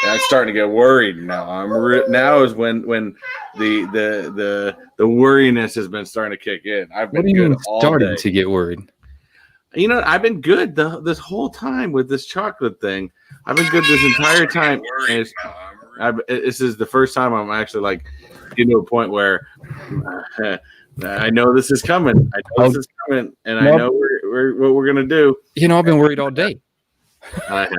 I'm starting to get worried now. Now is when the worriness has been starting to kick in. I've been good all day. To get worried? You know, I've been good this whole time with this chocolate thing. I've been good this entire time. And this is the first time I'm actually like getting to a point where I know this is coming. I know what we're gonna do. You know, I've been worried all day. I have.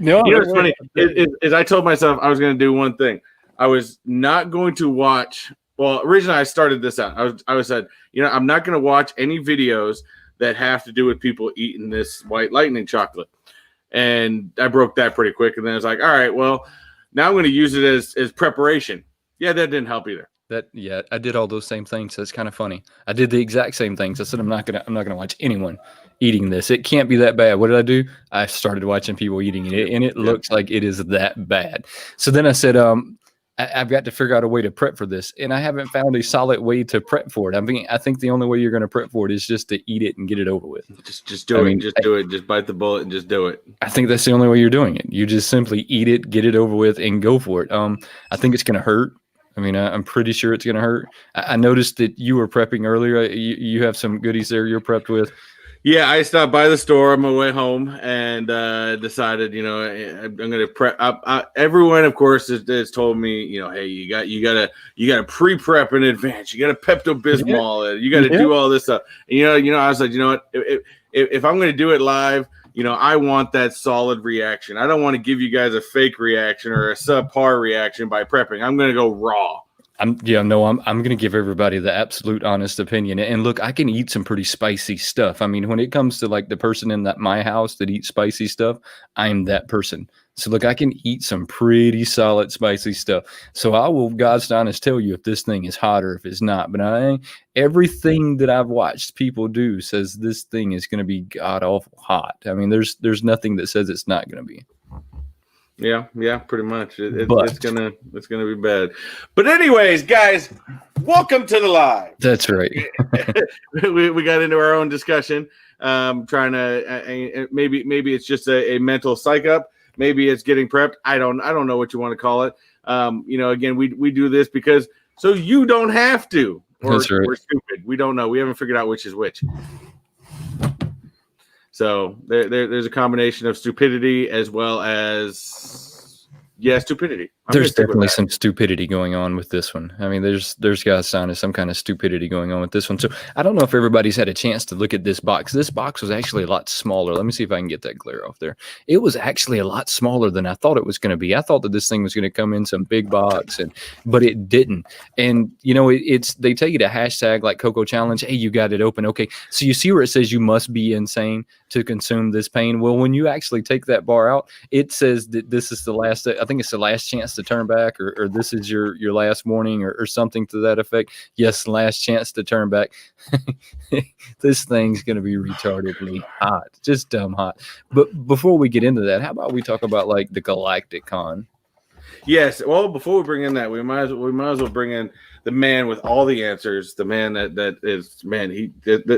No, you know what's funny is I told myself I was going to do one thing. I was not going to watch. Well, originally I started this out. I said, you know, I'm not going to watch any videos that have to do with people eating this White Lightning chocolate. And I broke that pretty quick. And then I was like, all right, well, now I'm going to use it as preparation. Yeah, that didn't help either. I did all those same things. That's kind of funny. I did the exact same things. I said I'm not gonna watch anyone eating this. It can't be that bad. What did I do? I started watching people eating it, and it looks like it is that bad. So then I said, I've got to figure out a way to prep for this, and I haven't found a solid way to prep for it. I mean, I think the only way you're going to prep for it is just to eat it and get it over with. Just do it. Just do it. Just bite the bullet and just do it. I think that's the only way you're doing it. You just simply eat it, get it over with, and go for it. I think it's going to hurt. I mean, I'm pretty sure it's going to hurt. I noticed that you were prepping earlier. You have some goodies there you're prepped with. Yeah, I stopped by the store on my way home and decided, you know, I'm going to prep. Everyone, of course, has told me, you know, hey, you got to pre-prep in advance. You got to Pepto-Bismol. You got to do all this stuff. And, you know, I was like, you know what? If I'm going to do it live, you know, I want that solid reaction. I don't want to give you guys a fake reaction or a subpar reaction by prepping. I'm going to go raw. I'm going to give everybody the absolute honest opinion. And look, I can eat some pretty spicy stuff. I mean, when it comes to like the person in my house that eats spicy stuff, I'm that person. So look, I can eat some pretty solid spicy stuff. So I will, God's honest, tell you if this thing is hot or if it's not. But everything that I've watched people do says this thing is going to be god awful hot. I mean, there's nothing that says it's not going to be. Yeah, pretty much. It's gonna be bad. But anyways, guys, welcome to the live. That's right. we got into our own discussion. Trying to maybe it's just a mental psych up. Maybe it's getting prepped. I don't know what you want to call it. You know, again, we do this because so you don't have to. That's right. We're stupid. We don't know. We haven't figured out which is which. So there's a combination of stupidity as well as stupidity. There's definitely some stupidity going on with this one. I mean, there's got to sound some kind of stupidity going on with this one. So I don't know if everybody's had a chance to look at this box. This box was actually a lot smaller. Let me see if I can get that glare off there. It was actually a lot smaller than I thought it was going to be. I thought that this thing was going to come in some big box, but it didn't. And you know, they take it a hashtag like Coco Challenge. Hey, you got it open. Okay, so you see where it says you must be insane to consume this pain. Well, when you actually take that bar out, it says that this is the last. I think it's the last chance to turn back, or this is your last warning, or something to that effect. Yes, last chance to turn back. This thing's going to be retardedly hot, just dumb hot. But before we get into that, how about we talk about like the Galactic Con? Yes. Well, before we bring in that, we might as well bring in the man with all the answers. The man that is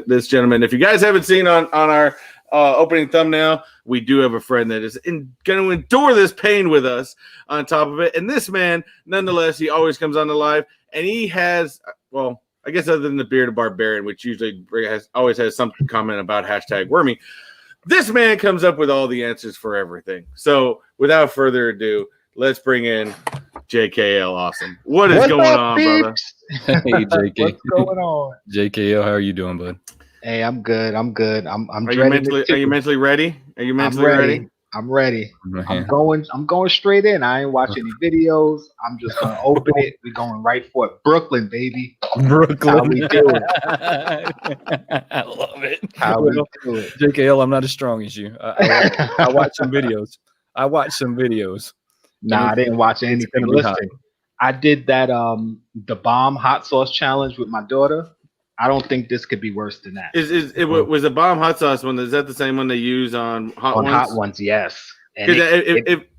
this gentleman. If you guys haven't seen on our opening thumbnail, we do have a friend that is going to endure this pain with us on top of it. And this man, nonetheless, he always comes on the live, and he has, well, I guess other than the Bearded Barbarian, which usually always has some comment about hashtag Wormy, this man comes up with all the answers for everything. So without further ado, let's bring in JKL Awesome. What's going on, brother? Hey, JK. What's going on? JKL, how are you doing, bud? Hey, I'm good. I'm Are you mentally ready? Are you mentally ready? I'm ready. Man. I'm going straight in. I ain't watching any videos. I'm just gonna open it. We're going right for it. Brooklyn, baby. Brooklyn. How we do it. I love it. How we do it. JKL, I'm not as strong as you. I watch some videos. Nah, I didn't watch anything. Listen, I did that the bomb hot sauce challenge with my daughter. I don't think this could be worse than that. Was the bomb hot sauce one? Is that the same one they use on Hot Ones? On Hot Ones, yes. Because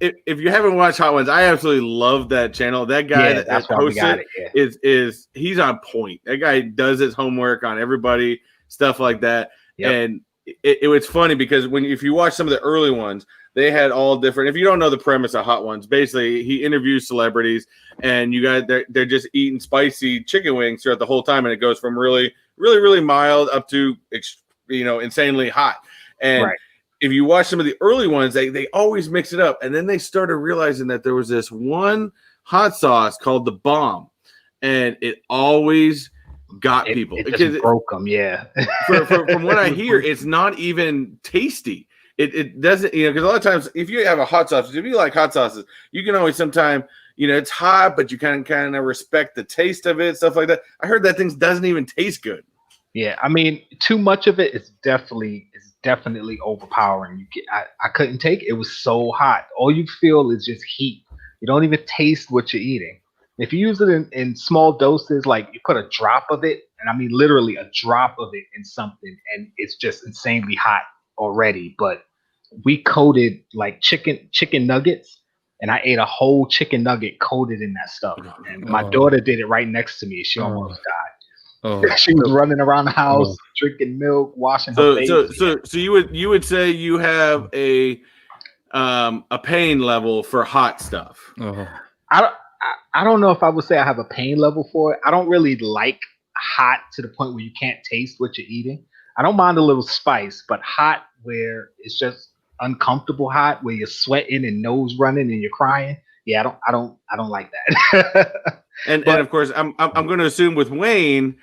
if you haven't watched Hot Ones, I absolutely love that channel. That guy that hosts it he's on point. That guy does his homework on everybody, stuff like that. Yep. And it was funny because if you watch some of the early ones, they had all different. If you don't know the premise of Hot Ones, basically he interviews celebrities, and you guys they're just eating spicy chicken wings throughout the whole time, and it goes from really, really, really mild up to insanely hot. And if you watch some of the early ones, they always mix it up, and then they started realizing that there was this one hot sauce called the Bomb, and it always got people. It just broke them, yeah. From what I hear, it's not even tasty. It doesn't, because a lot of times if you have a hot sauce, if you like hot sauces, you can always sometimes, it's hot, but you kind of respect the taste of it, stuff like that. I heard that thing doesn't even taste good. Yeah, I mean, too much of it is definitely overpowering. I couldn't take it. It was so hot. All you feel is just heat. You don't even taste what you're eating. If you use it in small doses, like you put a drop of it, and I mean literally a drop of it in something, and it's just insanely hot already. But we coated like chicken nuggets, and I ate a whole chicken nugget coated in that stuff. And my daughter did it right next to me. She almost died. She was running around the house, drinking milk, washing her face. So you would say you have a pain level for hot stuff. I don't know if I would say I have a pain level for it. I don't really like hot to the point where you can't taste what you're eating. I don't mind a little spice, but hot where it's just uncomfortable hot, where you're sweating and nose running and you're crying. Yeah, I don't like that. And of course, I'm going to assume with Wayne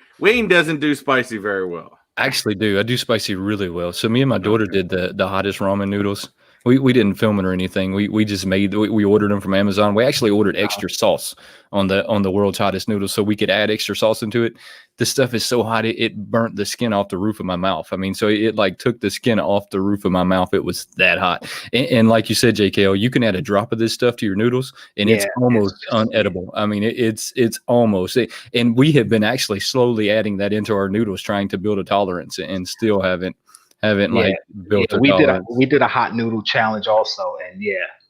doesn't do spicy very well. I actually do. I do spicy really well. So me and my daughter did the hottest ramen noodles. We didn't film it or anything. We just we ordered them from Amazon. We actually ordered extra sauce on the world's hottest noodles so we could add extra sauce into it. This stuff is so hot it burnt the skin off the roof of my mouth. I mean, so it like took the skin off the roof of my mouth. It was that hot. And like you said, JKL, you can add a drop of this stuff to your noodles and it's almost unedible. I mean, it's almost. And we have been actually slowly adding that into our noodles, trying to build a tolerance, and still haven't built a tolerance. We did a hot noodle challenge also, and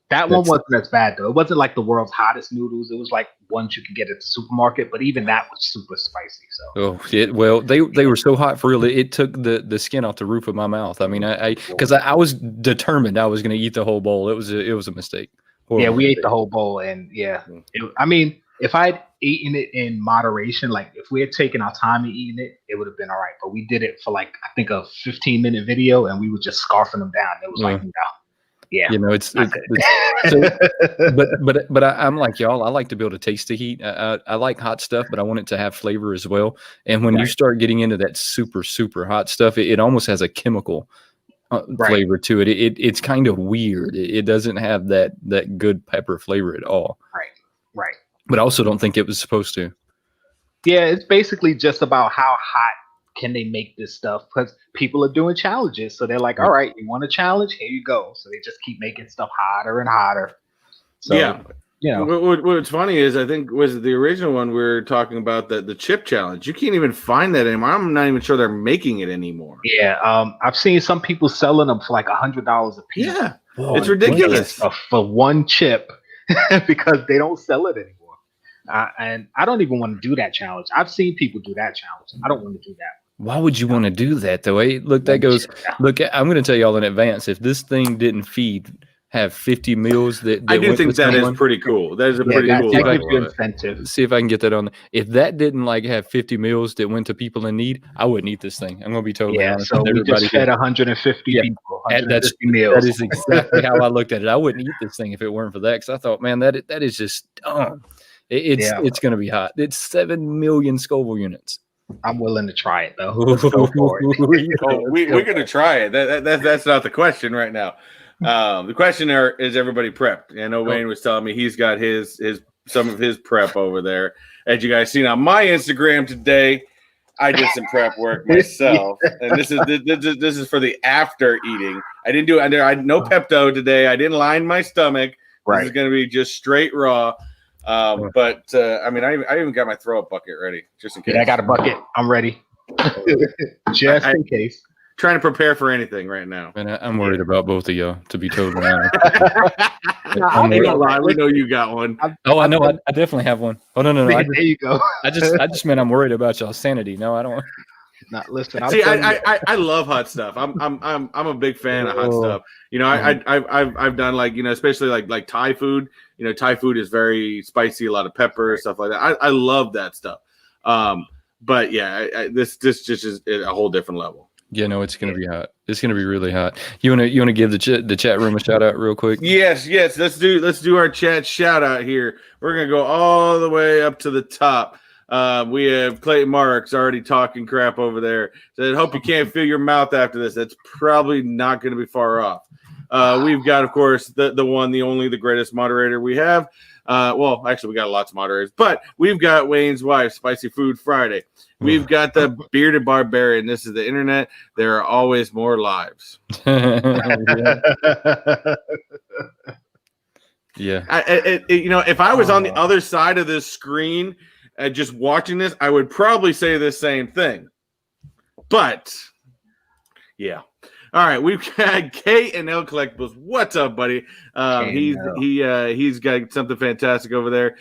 that one wasn't as bad though. It wasn't like the world's hottest noodles. It was like ones you could get at the supermarket, but even that was super spicy. So they were so hot for real. It took the skin off the roof of my mouth. I mean, because I was determined I was going to eat the whole bowl. It was a mistake. Yeah, we ate the whole bowl, and I mean, if I'd eaten it in moderation, like if we had taken our time and eaten it, it would have been all right. But we did it for like I think a 15-minute video, and we were just scarfing them down. It was like, no. Yeah, it's so, but I'm like y'all. I like to be able to taste the heat. I like hot stuff, but I want it to have flavor as well. And when you start getting into that super super hot stuff, it almost has a chemical flavor to it. It's kind of weird. It doesn't have that good pepper flavor at all. Right. But I also don't think it was supposed to. Yeah, it's basically just about how hot can they make this stuff, because people are doing challenges. So they're like, all right, you want a challenge? Here you go. So they just keep making stuff hotter and hotter. So, what's funny is I think was the original one we were talking about, the chip challenge. You can't even find that anymore. I'm not even sure they're making it anymore. Yeah, I've seen some people selling them for like $100 a piece. Yeah, it's ridiculous for one chip because they don't sell it anymore. And I don't even want to do that challenge. I've seen people do that challenge. I don't want to do that. Why would you want to do that though? Look, I'm going to tell y'all in advance, if this thing didn't have 50 meals that I do think that is pretty cool. That is a pretty cool incentive. See if I can get that on. If that didn't have 50 meals that went to people in need, I wouldn't eat this thing. I'm going to be totally honest. So we just fed 150 people. 150 meals. That is exactly how I looked at it. I wouldn't eat this thing if it weren't for that, because I thought, man, that is just dumb. It's going to be hot. It's 7 million Scoville units. I'm willing to try it though. Let's go for it. We're going to try it. That's not the question right now. The question is everybody prepped? I know Wayne was telling me he's got some of his prep over there. As you guys seen on my Instagram today, I did some prep work myself, and this is for the after eating. I didn't do it. I had no Pepto today. I didn't line my stomach. Right. This is going to be just straight raw. But I mean, I even got my throw up bucket ready just in case. Yeah, I got a bucket. I'm ready. Just in case. Trying to prepare for anything right now. And I'm worried about both of y'all, to be totally honest. Don't lie. We know you got one. I know. I definitely have one. Oh no. There you go. I just meant I'm worried about y'all's sanity. No, I don't. Not listen. I'll See, tell you. I love hot stuff. I'm a big fan of hot stuff. You know, I've done like, you know, especially like Thai food. You know, Thai food is very spicy, a lot of pepper, stuff like that. I love that stuff. But yeah, this just is a whole different level. Yeah, no, it's gonna be hot. It's gonna be really hot. You wanna give the chat room a shout out real quick? Yes. Let's do our chat shout out here. We're gonna go all the way up to the top. We have Clayton Marks already talking crap over there. Said, hope you can't feel your mouth after this. That's probably not going to be far off. We've got, of course, the one, the only, the greatest moderator we have. Well, actually, we got lots of moderators, but we've got Wayne's wife, Spicy Food Friday. We've got the Bearded Barbarian. This is the internet. There are always more lives. Yeah. You know, if I was on the other side of this screen, just watching this, I would probably say the same thing. But yeah. All right, we've got K&L Collectibles. What's up, buddy? He's got something fantastic over there.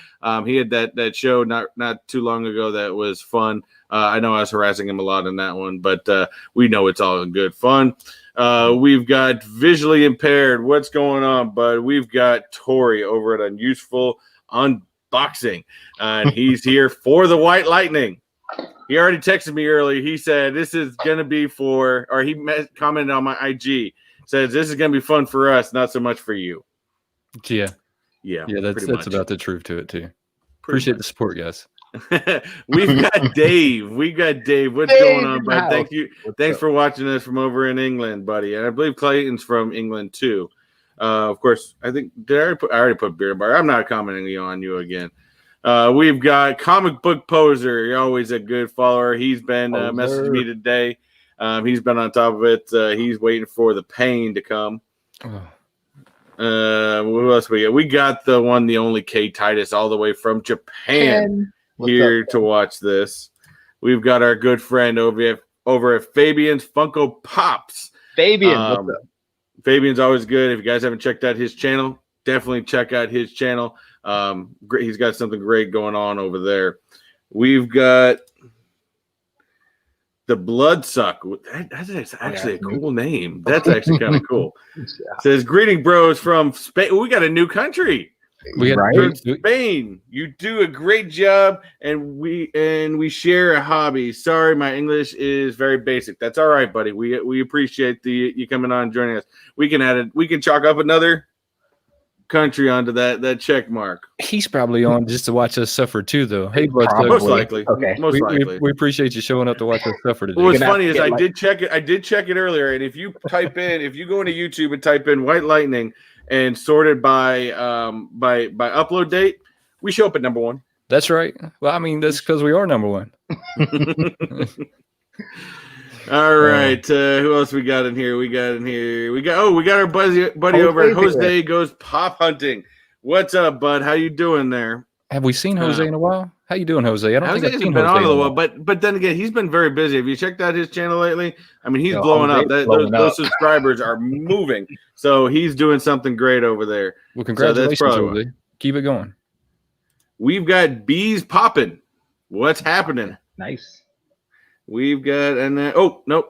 He had that show not too long ago that was fun. I know I was harassing him a lot in that one, but we know it's all in good fun. We've got Visually Impaired. What's going on, bud? We've got Tori over at Unuseful Unboxing, and he's here for the White Lightning. He already texted me earlier. He said this is going to be for, or he commented on my IG, says this is going to be fun for us, not so much for you. Yeah. That's about the truth to it too. Appreciate the support, guys. We've got Dave. What's going on, bud? Thank you. Thanks for watching us from over in England, buddy. And I believe Clayton's from England too. Of course, I think I already put Beer Bar. I'm not commenting on you again. We've got Comic Book Poser. You're always a good follower. He's been messaging me today. He's been on top of it. He's waiting for the pain to come. What else we got? We got the one, the only K Titus, all the way from Japan here to watch this. We've got our good friend over at Fabian's Funko Pops. Fabian, what's up? Fabian's always good. If you guys haven't checked out his channel, definitely check out his channel. He's got something great going on over there. We've got the Bloodsuck. That's actually a cool name. That's actually kind of cool. Says, greeting bros from Spain. We got a new country. From Spain. You do a great job, and we share a hobby. Sorry, my English is very basic. That's all right, buddy. We appreciate you coming on and joining us. We can add it. We can chalk up another country onto that check mark. He's probably on just to watch us suffer too, though. Hey, most likely. Okay, most likely. We appreciate you showing up to watch us suffer today. What's funny is I did check it earlier, and if you go into YouTube and type in White Lightning and sort it by upload date, we show up at number 1. That's right. Well, I mean, that's because we are number 1. All right. Who else we got in here? We got our buddy over at Jose Goes Pop Hunting. What's up, bud? How you doing there? Have we seen Jose in a while? How you doing, Jose? I don't think I've seen been Jose on in a while, but then again, he's been very busy. Have you checked out his channel lately? I mean, he's blowing up. Those subscribers are moving. So he's doing something great over there. Well, congratulations, Jose. Keep it going. We've got bees popping. What's happening? Nice. We've got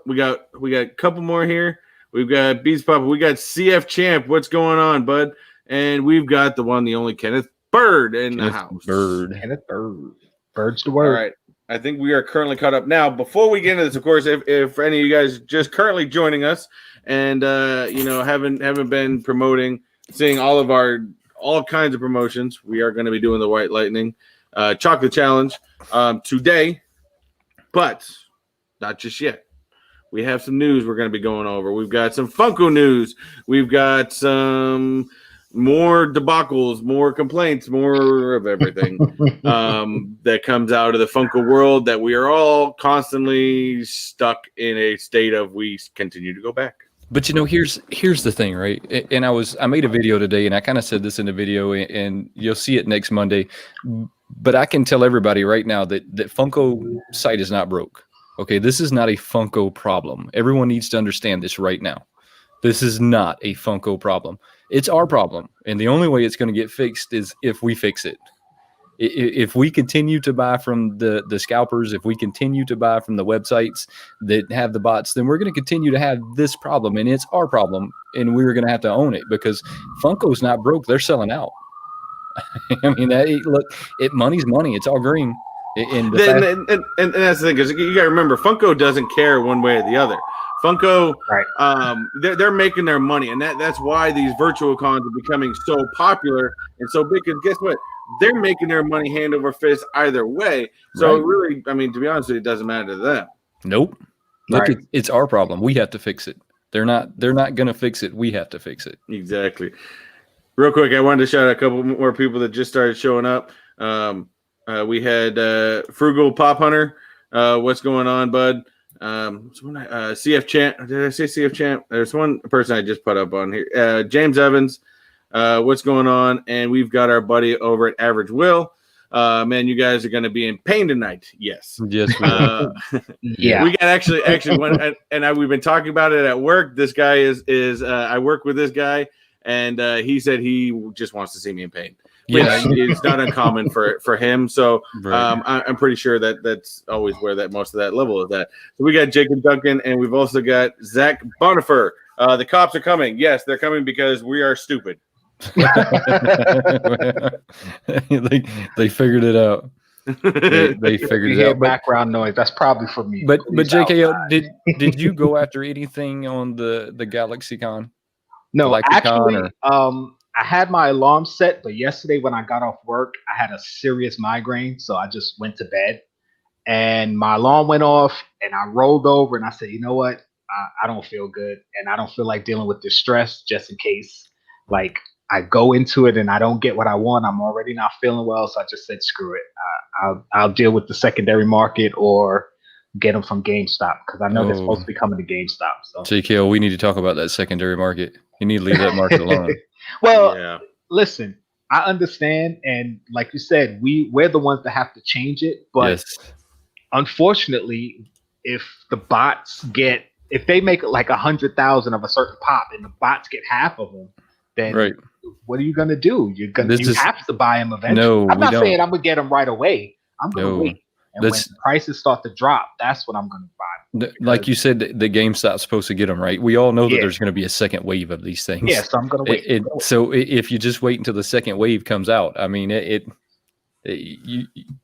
we got a couple more here. We've got bees popping. We got CF Champ. What's going on, bud? And we've got the one, the only Kenneth Bird in the house. Kenneth Bird. Bird's the word. All right. I think we are currently caught up. Now, before we get into this, of course, if any of you guys just currently joining us and haven't been promoting, seeing all kinds of promotions, we are going to be doing the White Lightning Chocolate Challenge today, but not just yet. We have some news we're going to be going over. We've got some Funko news. We've got some more debacles, more complaints, more of everything that comes out of the Funko world that we are all constantly stuck in a state of we continue to go back. But here's the thing, right? And I made a video today, and I kind of said this in the video, and you'll see it next Monday. But I can tell everybody right now that Funko site is not broke. Okay, this is not a Funko problem. Everyone needs to understand this right now. This is not a Funko problem. It's our problem. And the only way it's going to get fixed is if we fix it. If we continue to buy from the scalpers, if we continue to buy from the websites that have the bots, then we're going to continue to have this problem, and it's our problem, and we're going to have to own it because Funko's not broke; they're selling out. I mean, money's money. It's all green. And that's the thing, because you got to remember, Funko doesn't care one way or the other. Funko, right? They're making their money, and that's why these virtual cons are becoming so popular and so big. Because guess what? They're making their money hand over fist either way. So really, I mean, to be honest with you, it doesn't matter to them. Nope. Look, it's our problem. We have to fix it. They're not going to fix it. We have to fix it. Exactly. Real quick, I wanted to shout out a couple more people that just started showing up. We had Frugal Pop Hunter. What's going on, bud? CF Champ. Did I say CF Champ? There's one person I just put up on here. James Evans. What's going on? And we've got our buddy over at Average Will. Man, you guys are going to be in pain tonight. Yes. Yes. Yeah. We got actually one, and we've been talking about it at work. This guy is I work with this guy, and he said he just wants to see me in pain. Yeah, it's not uncommon for him. So I'm pretty sure that's always where that most of that level is at. So we got Jacob Duncan, and we've also got Zach Bonifer. The cops are coming. Yes, they're coming because we are stupid. They figured it out. They figured it out. Background noise. That's probably for me. But JKL, did you go after anything on the GalaxyCon? No, actually, I had my alarm set, but yesterday when I got off work, I had a serious migraine, so I just went to bed. And my alarm went off, and I rolled over, and I said, you know what? I don't feel good, and I don't feel like dealing with this stress just in case. Like, I go into it and I don't get what I want. I'm already not feeling well, so I just said, screw it. I'll deal with the secondary market or get them from GameStop because I know they're supposed to be coming to GameStop. So JKL, we need to talk about that secondary market. You need to leave that market alone. Well, listen, I understand, and like you said, we're the ones that have to change it. But unfortunately, if the bots if they make like 100,000 of a certain pop, and the bots get half of them, then what are you gonna do? You have to buy them eventually. No, I'm not saying I'm gonna get them right away. I'm gonna wait. And when prices start to drop, that's what I'm going to buy. Like you said, the GameStop's supposed to get them right. We all know that there's going to be a second wave of these things. Yeah, so I'm going to wait. So if you just wait until the second wave comes out, I mean,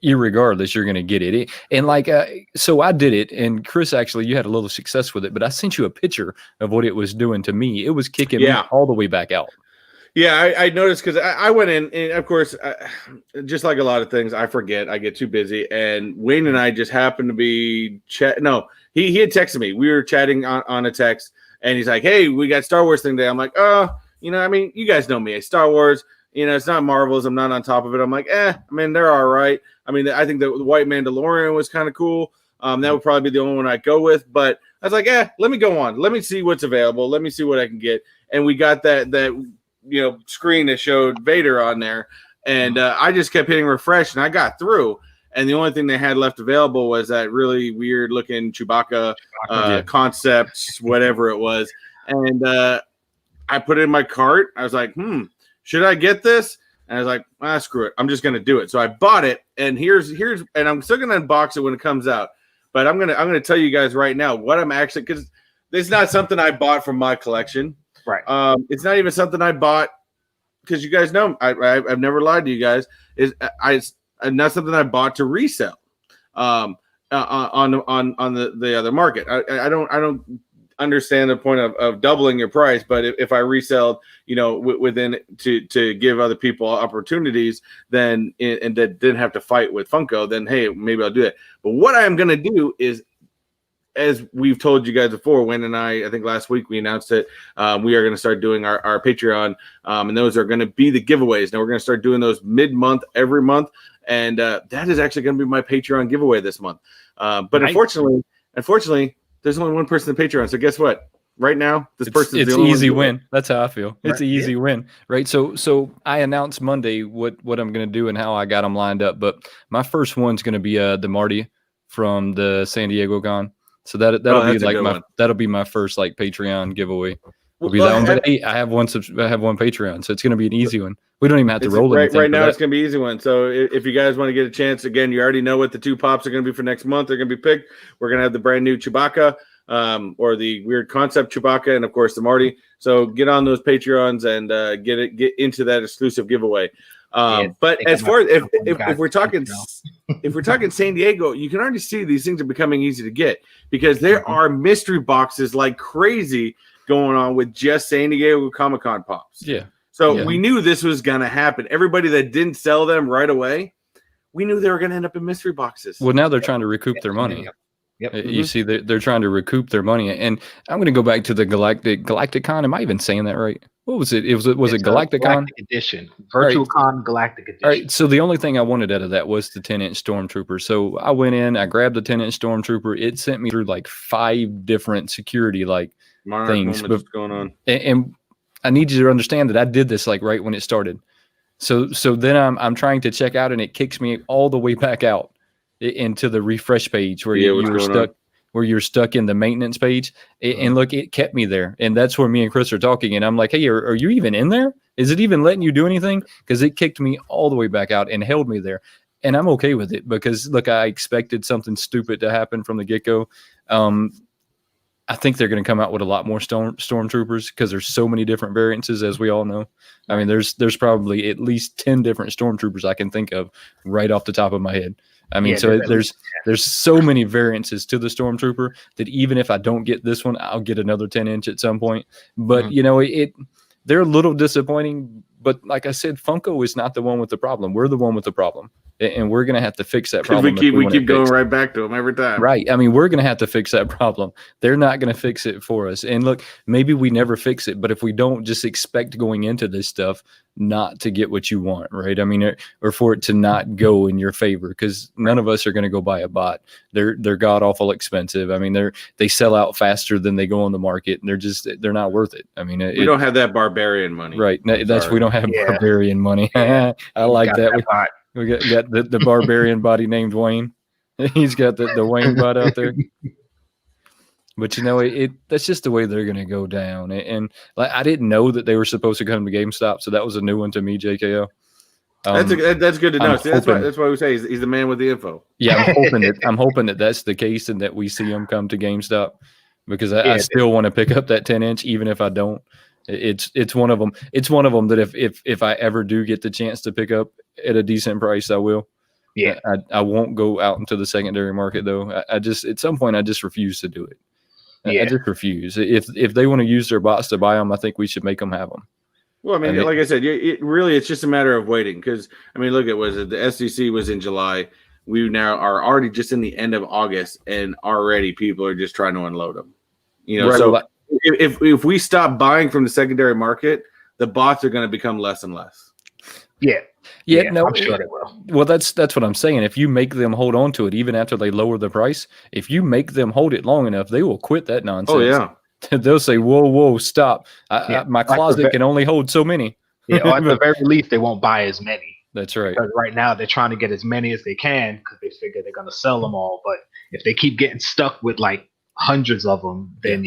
irregardless, you're going to get it. And like, so I did it, and Chris, actually, you had a little success with it, but I sent you a picture of what it was doing to me. It was kicking me all the way back out. Yeah, I noticed because I went in, and of course, just like a lot of things, I forget. I get too busy, and Wayne and I just happened to be chat. No, he had texted me. We were chatting on a text, and he's like, "Hey, we got Star Wars thing today." I'm like, "Oh, I mean, you guys know me. Star Wars, it's not Marvels. I'm not on top of it." I'm like, I mean, they're all right. I mean, I think the White Mandalorian was kind of cool. That would probably be the only one I'd go with. But I was like, let me go on. Let me see what's available. Let me see what I can get. And we got that screen that showed Vader on there, and I just kept hitting refresh, and I got through, and the only thing they had left available was that really weird looking Chewbacca concept, whatever it was, and I put it in my cart. I was like, should I get this? And I was like, screw it, I'm just gonna do it. So I bought it, and here's and I'm still gonna unbox it when it comes out, but I'm gonna tell you guys right now what I'm actually, because it's not something I bought from my collection. Right. It's not even something I bought because you guys know I've never lied to you guys. It's not something I bought to resell on the other market. I don't understand the point of doubling your price, but if I resell, within to give other people opportunities, then and that didn't have to fight with Funko, then hey, maybe I'll do it. But what I'm gonna do is, as we've told you guys before, Wayne and I think last week we announced it. We are going to start doing our Patreon, and those are going to be the giveaways. Now we're going to start doing those mid-month, every month, and that is actually going to be my Patreon giveaway this month. But unfortunately, there's only one person in Patreon. So guess what? Right now, this person is the only easy win. That's how I feel. It's an easy win, right? So I announced Monday what I'm going to do and how I got them lined up. But my first one's going to be the Marty from the San Diego Con. So that'll be like that'll be my first like Patreon giveaway. It'll be that one. But hey, I have one Patreon, so it's going to be an easy one. We don't even have to roll anything. Right now, it's going to be an easy one. So if you guys want to get a chance, again, you already know what the 2 pops are going to be for next month. They're going to be picked. We're going to have the brand new Chewbacca, or the weird concept Chewbacca, and of course the Marty. So get on those Patreons and get into that exclusive giveaway. But as far as if we're talking San Diego, you can already see these things are becoming easy to get because there are mystery boxes like crazy going on with just San Diego Comic-Con pops. Yeah. So we knew this was going to happen. Everybody that didn't sell them right away, we knew they were going to end up in mystery boxes. Well, now they're trying to recoup their money. Yep. You see, they're trying to recoup their money. And I'm going to go back to the Galacticon. Am I even saying that right? What was it? Was it Galacticon? Galactic Edition. Virtual Con Galactic Edition. All right. So the only thing I wanted out of that was the 10-inch Stormtrooper. So I went in, I grabbed the 10-inch Stormtrooper. It sent me through like 5 different security things going on. And I need you to understand that I did this like right when it started. So then I'm trying to check out and it kicks me all the way back out into the refresh page where you're stuck in the maintenance page. And look, it kept me there. And that's where me and Chris are talking. And I'm like, hey, are you even in there? Is it even letting you do anything? Because it kicked me all the way back out and held me there. And I'm okay with it because look, I expected something stupid to happen from the get-go. I think they're going to come out with a lot more stormtroopers because there's so many different variances, as we all know. I mean, there's probably at least 10 different stormtroopers I can think of right off the top of my head. I mean, there's so many variances to the stormtrooper that even if I don't get this one, I'll get another 10-inch at some point. But they're a little disappointing. But like I said, Funko is not the one with the problem. We're the one with the problem. And we're going to have to fix that problem. We keep going right back to them every time. Right. I mean, we're going to have to fix that problem. They're not going to fix it for us. And look, maybe we never fix it, but if we don't, just expect going into this stuff not to get what you want, right? I mean, or for it to not go in your favor, because none of us are going to go buy a bot. They're god awful expensive. I mean, they sell out faster than they go on the market, and they're not worth it. I mean, we don't have that barbarian money, right? We don't have barbarian money. I like that. We got the barbarian body named Wayne. He's got the Wayne bot out there. But that's just the way they're going to go down. And like I didn't know that they were supposed to come to GameStop, so that was a new one to me, JKL. That's good to know. See, that's why we say he's the man with the info. Yeah, I'm hoping that that's the case and that we see him come to GameStop because I still want to pick up that 10-inch, even if I don't. It's one of them. It's one of them that if I ever do get the chance to pick up at a decent price, I will. Yeah, I won't go out into the secondary market though. I just at some point I just refuse to do it. I just refuse. If they want to use their bots to buy them, I think we should make them have them. Well, I mean, like I said, it's just a matter of waiting. Because I mean, look, the SDC was in July. We now are already just in the end of August, and already people are just trying to unload them. Right. So if we stop buying from the secondary market, the bots are going to become less and less. Yeah, no, I'm sure they will. Well, that's what I'm saying. If you make them hold on to it, even after they lower the price, if you make them hold it long enough, they will quit that nonsense. Oh yeah, they'll say, "Whoa, stop! My closet can only hold so many." Yeah, or at the very least, they won't buy as many. That's right. Because right now, they're trying to get as many as they can because they figure they're going to sell them all. But if they keep getting stuck with like hundreds of them, then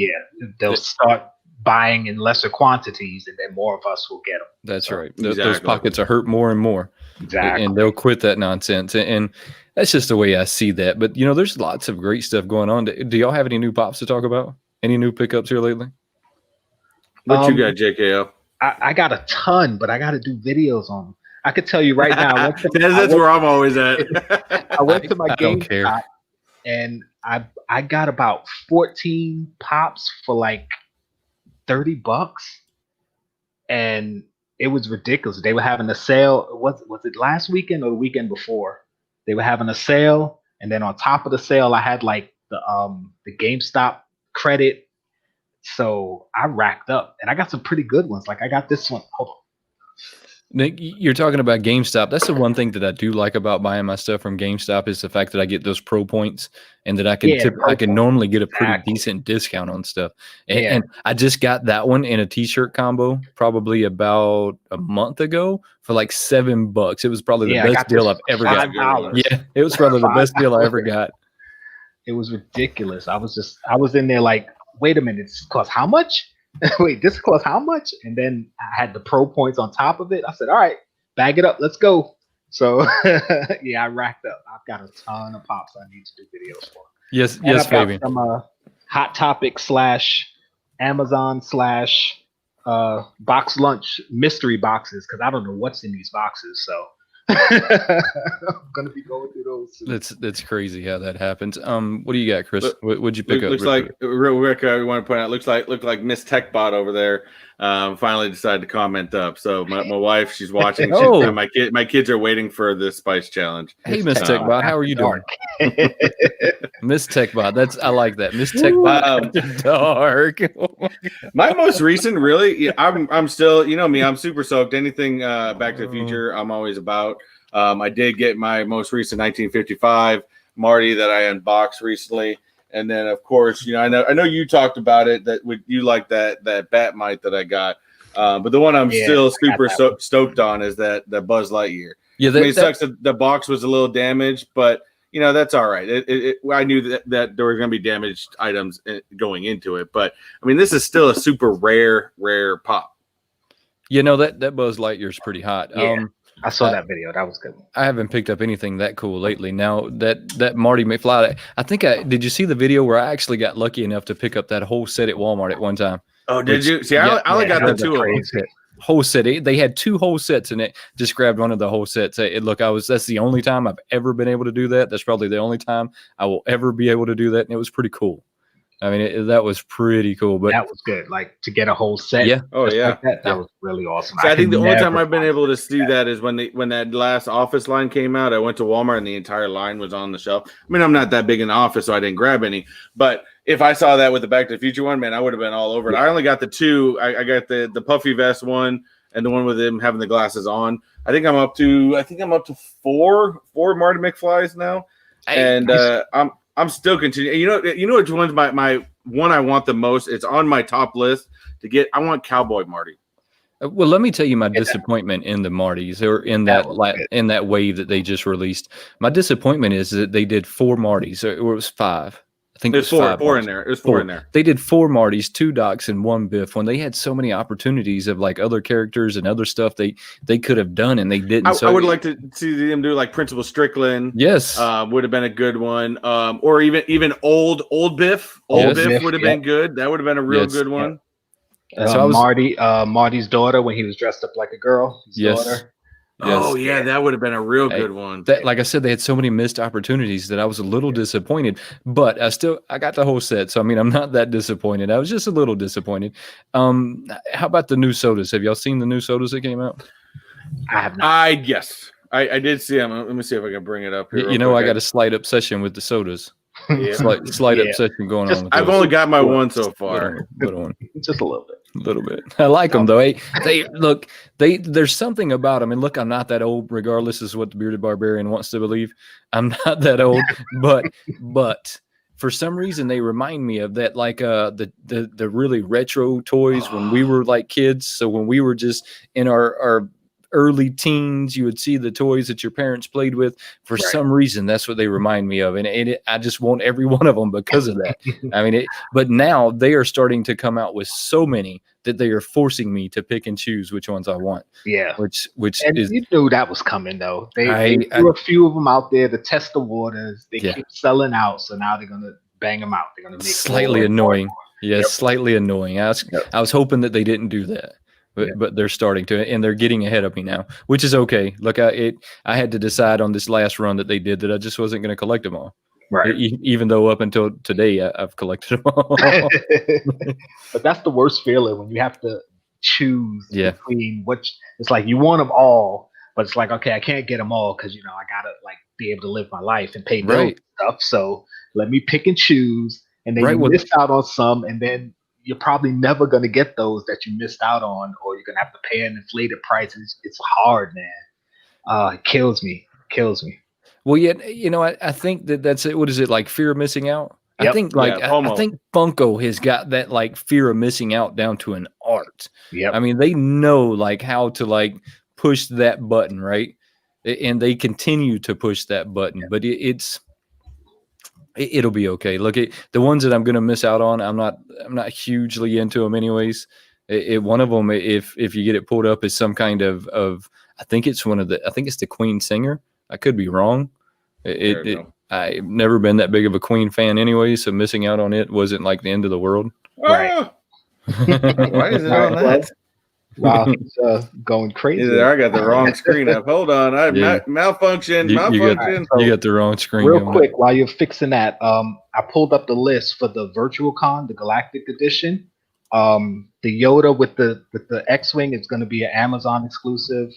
they'll start buying in lesser quantities, and then more of us will get them. That's right. Those pockets are hurt more and more. Exactly. And they'll quit that nonsense. And that's just the way I see that. But, there's lots of great stuff going on. Do y'all have any new pops to talk about? Any new pickups here lately? What you got, JKL? I got a ton, but I got to do videos on them. I could tell you right now. That's where I'm always at. I went to my GameStop, and I got about 14 pops for like $30, and it was ridiculous. They were having a sale. Was it last weekend or the weekend before? They were having a sale, and then on top of the sale, I had like the GameStop credit. So I racked up, and I got some pretty good ones. Like I got this one. Hold on. Nick, you're talking about GameStop. That's the one thing that I do like about buying my stuff from GameStop is the fact that I get those pro points and that I can normally get a pretty decent discount on stuff. And I just got that one in a t-shirt combo probably about a month ago for like $7. It was probably the best deal I've ever got. Yeah, it was probably the best deal I ever got. It was ridiculous. I was in there like, wait a minute, this costs how much? Wait, this costs how much? And then I had the pro points on top of it. I said, all right, bag it up, let's go. So yeah, I racked up. I've got a ton of pops I need to do videos for. Yes, And yes, I've got Fabian. some Hot Topic / Amazon / box lunch mystery boxes because I don't know what's in these boxes. So I'm gonna be going through those soon. That's crazy how that happens. What do you got, Chris? What'd you pick up? Looks like real quick. I want to point out. Looks like Miss Techbot over there finally decided to comment up. So my wife, she's watching. Oh. My kids are waiting for the spice challenge. Hey, Miss Techbot, how are you doing? Miss Techbot, I like that. Miss Techbot, dark. My most recent, really, I'm still, you know me, I'm super soaked. Anything Back to the Future, I'm always about. I did get my most recent 1955 Marty that I unboxed recently, and then of course, you know, I know you talked about it that you like that Batmite that I got, but the one I'm still super stoked on is that Buzz Lightyear. Yeah, I mean, it sucks that the box was a little damaged, but you know that's all right. I knew that there were going to be damaged items going into it, but I mean, this is still a super rare pop. You know that Buzz Lightyear is pretty hot. Yeah. I saw that video. That was good. I haven't picked up anything that cool lately. Now that Marty McFly, I think did you see the video where I actually got lucky enough to pick up that whole set at Walmart at one time? Oh, did you? See, I only got the two of them. Whole set. They had 2 whole sets in it. Just grabbed one of the whole sets. That's the only time I've ever been able to do that. That's probably the only time I will ever be able to do that. And it was pretty cool. I mean, that was pretty cool. But that was good. Like to get a whole set. Yeah. Oh yeah. Like that was really awesome. So I think the only time I've been able to see that is when that last Office line came out. I went to Walmart and the entire line was on the shelf. I mean, I'm not that big in the office, so I didn't grab any. But if I saw that with the Back to the Future one, man, I would have been all over it. I only got the 2. I got the puffy vest one and the one with him having the glasses on. I think I'm up to 4 Marty McFlys now, and I'm still continuing. You know which one's my one I want the most? It's on my top list to get. I want Cowboy Marty. Well, let me tell you my disappointment in the Martys or in that wave that they just released. My disappointment is that they did 4 Martys, or it was 5. I think there's 4 in there. There's 4 in there. They did 4 Martys, 2 Docs, and 1 Biff when they had so many opportunities of like other characters and other stuff they could have done and they didn't. I would like to see them do like Principal Strickland. Yes, would have been a good one. Or even old Biff. Biff would have been good. That would have been a real good one. So Marty's daughter when he was dressed up like a girl. His daughter. Yes. Oh yeah, that would have been a real good one. Like I said, they had so many missed opportunities that I was a little disappointed, but I got the whole set. So I mean, I'm not that disappointed. I was just a little disappointed. How about the new sodas? Have y'all seen the new sodas that came out? I have not. Yes, I did see them. Let me see if I can bring it up here. You know, I got a slight obsession with the sodas. Yeah. Slight obsession going on. With I've only got my one so far. Little one. Just a little bit. A little bit. I like them though. There's something about them. And look, I'm not that old, regardless of what the bearded barbarian wants to believe. I'm not that old, but for some reason they remind me of that, like the really retro toys when we were like kids. So when we were just in our early teens, you would see the toys that your parents played with. For some reason, that's what they remind me of, and I just want every one of them because of that. I mean, but now they are starting to come out with so many that they are forcing me to pick and choose which ones I want. Yeah, which and is, you knew that was coming though. They threw a few of them out there to test the waters. They keep selling out, so now they're gonna bang them out. They're gonna make slightly annoying. Yes, slightly annoying. I was hoping that they didn't do that. But they're starting to, and they're getting ahead of me now, which is okay. Look, I had to decide on this last run that they did that I just wasn't going to collect them all. Right. Even though up until today I've collected them all. But that's the worst feeling when you have to choose between which. It's like you want them all, but it's like, okay, I can't get them all because I gotta like be able to live my life and pay bills and stuff. So let me pick and choose, and then you miss out on some, and then you're probably never going to get those that you missed out on, or you're going to have to pay an inflated price. It's hard, man. It kills me. Well, I think that's it. What is it, like fear of missing out? I think I think Funko has got that like fear of missing out down to an art. Yeah. I mean, they know like how to like push that button, right? And they continue to push that button, but It'll be okay. Look, the ones that I'm going to miss out on, I'm not hugely into them anyways. One of them, if you get it pulled up, is some kind of I think it's the Queen singer. I could be wrong. I've never been that big of a Queen fan anyway, so missing out on it wasn't like the end of the world. Right. Why is it on that? Wow, he's going crazy. I got the wrong screen up. Hold on, malfunction. You got the wrong screen. Real quick, while you're fixing that, I pulled up the list for the Virtual Con, the Galactic Edition. The Yoda with the X-wing is going to be an Amazon exclusive.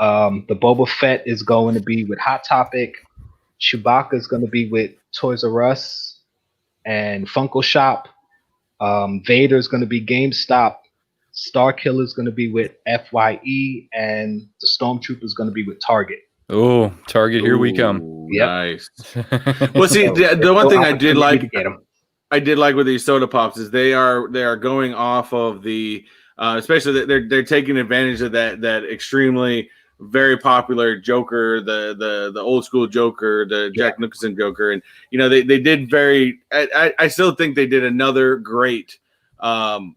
The Boba Fett is going to be with Hot Topic. Chewbacca is going to be with Toys R Us and Funko Shop. Vader is going to be GameStop. Starkiller is going to be with FYE, and the Stormtrooper is going to be with Target. Oh, Target, here we come. Yep. Nice. Well, see, the one thing I did like with these soda pops is they are going off of the especially they're taking advantage of that extremely very popular Joker, the old school Joker, the Jack Nicholson Joker, and they did I still think they did another great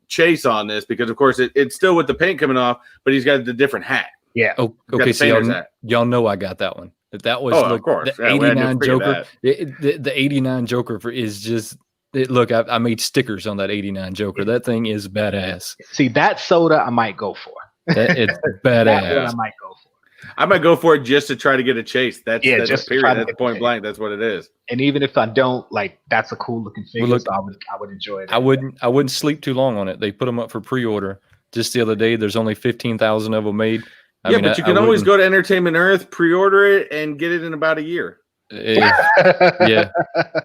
chase on this, because of course it's still with the paint coming off, but he's got the different hat. Yeah. Oh, okay. So y'all know I got that one. That was of course. The 89 Joker. The 89 Joker is just look. I made stickers on that 89 Joker. That thing is badass. See, that soda I might go for. It's badass. That one I might go for. I might go for it just to try to get a chase. That's just period. That's point blank. That's what it is. And even if I don't, that's a cool looking figure. Well, look, so I would enjoy it. I wouldn't sleep too long on it. They put them up for pre-order just the other day. There's only 15,000 of them made. But you can always go to Entertainment Earth, pre-order it, and get it in about a year. Yeah,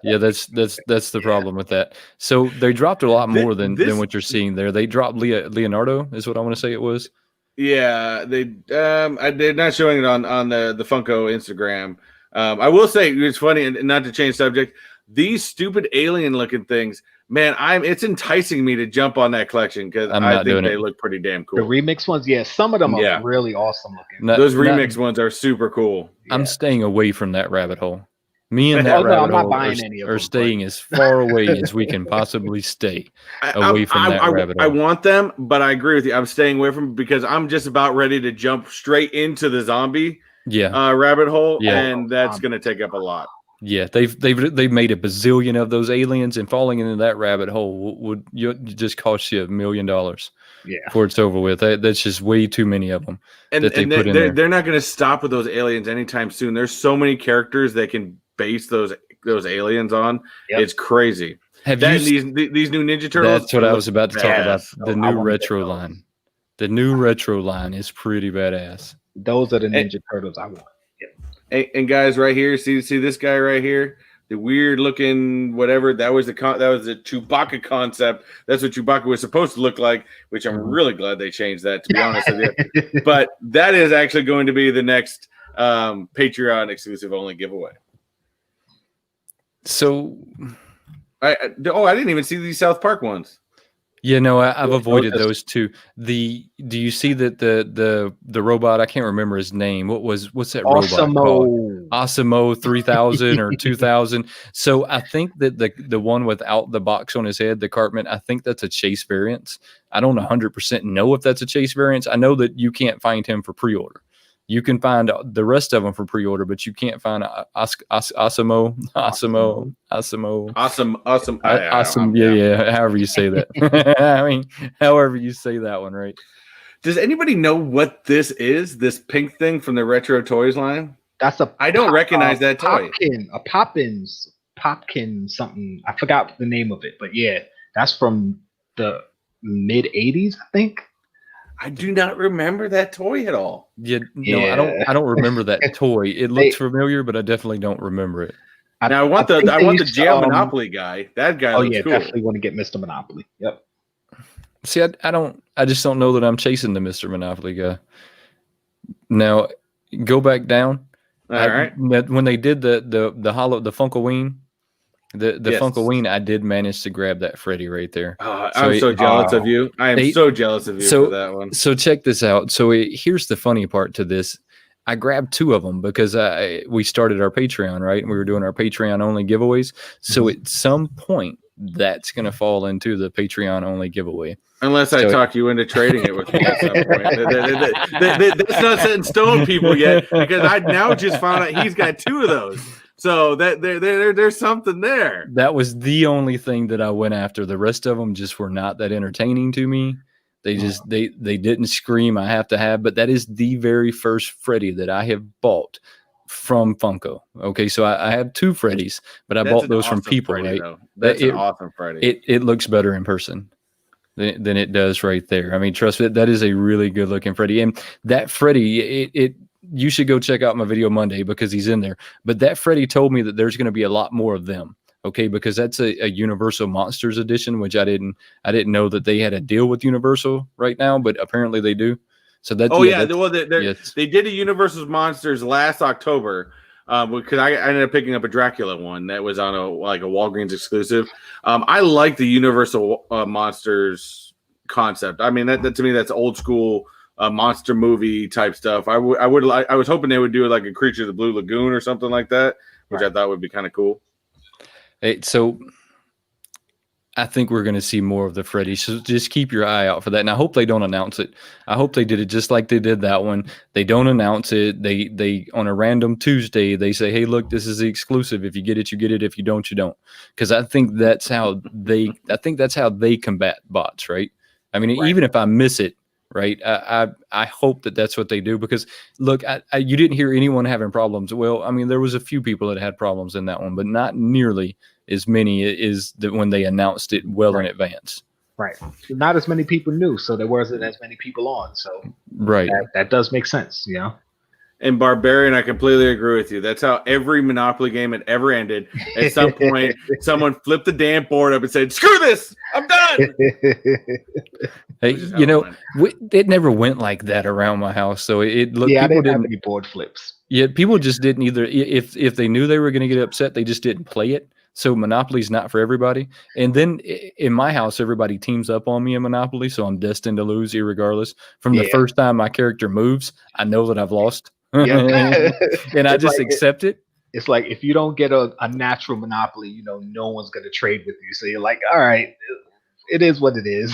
that's the problem with that. So they dropped a lot more than what you're seeing there. They dropped Leonardo, is what I want to say it was. Yeah, they're not showing it on the Funko Instagram. I will say it's funny, and not to change subject, these stupid alien looking things, man, it's enticing me to jump on that collection because I think they look pretty damn cool. The remix ones, some of them are really awesome looking. Those remix ones are super cool. I'm staying away from that rabbit hole. Me and that rabbit hole are staying as far away as we can possibly stay away from that rabbit hole. I want them, but I agree with you. I'm staying away from them because I'm just about ready to jump straight into the zombie rabbit hole, and that's going to take up a lot. Yeah, they've made a bazillion of those aliens, and falling into that rabbit hole would just cost you $1 million. Yeah, before it's over with. That's just way too many of them. And they're not going to stop with those aliens anytime soon. There's so many characters they can base those aliens on. It's crazy. These new Ninja Turtles? That's what I was about to talk about. The new retro line. The new retro line is pretty badass. Those are the Ninja Turtles I want. And guys, right here, see this guy right here, the weird looking whatever. That was the Chewbacca concept. That's what Chewbacca was supposed to look like, which I'm really glad they changed that, to be honest with you. But that is actually going to be the next Patreon exclusive only giveaway. So, I didn't even see these South Park ones. Yeah, no, I've avoided those two. Do you see that the robot? I can't remember his name. What's that robot called? Awesome 3000 or 2000. So I think that the one without the box on his head, the Cartman, I think that's a chase variant. I don't 100% know if that's a chase variant. I know that you can't find him for pre-order. You can find the rest of them for pre-order, but you can't find Awesome. Yeah. However you say that. I mean, however you say that one, right? Does anybody know what this is? This pink thing from the Retro Toys line? I don't recognize that toy. Popkin something. I forgot the name of it, but yeah, that's from the mid '80s, I think. I do not remember that toy at all. Yeah, no, I don't remember that toy. It looks familiar, but I definitely don't remember it. Now I want the jail Monopoly guy. That guy looks cool. Definitely want to get Mr. Monopoly. Yep. See, I just don't know that I'm chasing the Mr. Monopoly guy. Now, go back down. All right. When they did the Funkoween, the Funkoween, I did manage to grab that Freddy right there. I'm so jealous of you. I am so jealous of you for that one. So check this out. So here's the funny part to this. I grabbed 2 of them because we started our Patreon, right? And we were doing our Patreon only giveaways. So at some point, that's going to fall into the Patreon only giveaway. Unless I talk you into trading it with me at some point. That's not set in stone, people, yet, because I now just found out he's got 2 of those. So there's something there. That was the only thing that I went after. The rest of them just were not that entertaining to me. They just they didn't scream I have to have, but that is the very first Freddy that I have bought from Funko. Okay, so I have 2 Freddys, but I bought those from people. Freddy, right? Though. That's an awesome Freddy. It looks better in person than it does right there. I mean, trust me, that is a really good looking Freddy. And that Freddy, you should go check out my video Monday because he's in there. But that Freddy told me that there's going to be a lot more of them. Okay, because that's a Universal Monsters edition, which I didn't know that they had a deal with Universal right now, but apparently they do. So that's they did a Universal Monsters last October because I ended up picking up a Dracula one that was on a Walgreens exclusive. I like the Universal Monsters concept. I mean that to me that's old school monster movie type stuff. I was hoping they would do like a Creature of the Blue Lagoon or something like that, which I thought would be kind of cool. Hey, so I think we're going to see more of the Freddy. So just keep your eye out for that. And I hope they don't announce it. I hope they did it just like they did that one. They don't announce it. They on a random Tuesday, they say, hey, look, this is the exclusive. If you get it, you get it. If you don't, you don't. Because I think that's how they combat bots, right? I mean, even if I miss it, right? I hope that that's what they do because look, you didn't hear anyone having problems. Well, I mean, there was a few people that had problems in that one, but not nearly as many as that when they announced it well in advance. Right. Not as many people knew, so there wasn't as many people on. So that does make sense, you know. And Barbarian, I completely agree with you. That's how every Monopoly game had ever ended. At some point, someone flipped the damn board up and said, "Screw this, I'm done." Hey, you know, it never went like that around my house. So it looked. Yeah, people didn't have any board flips. Yeah, people just didn't either. If they knew they were going to get upset, they just didn't play it. So Monopoly's not for everybody. And then in my house, everybody teams up on me in Monopoly, so I'm destined to lose irregardless. From the first time my character moves, I know that I've lost. Yeah. And I just accept it. It's like if you don't get a natural Monopoly, you know, no one's going to trade with you. So you're like, all right, it is what it is.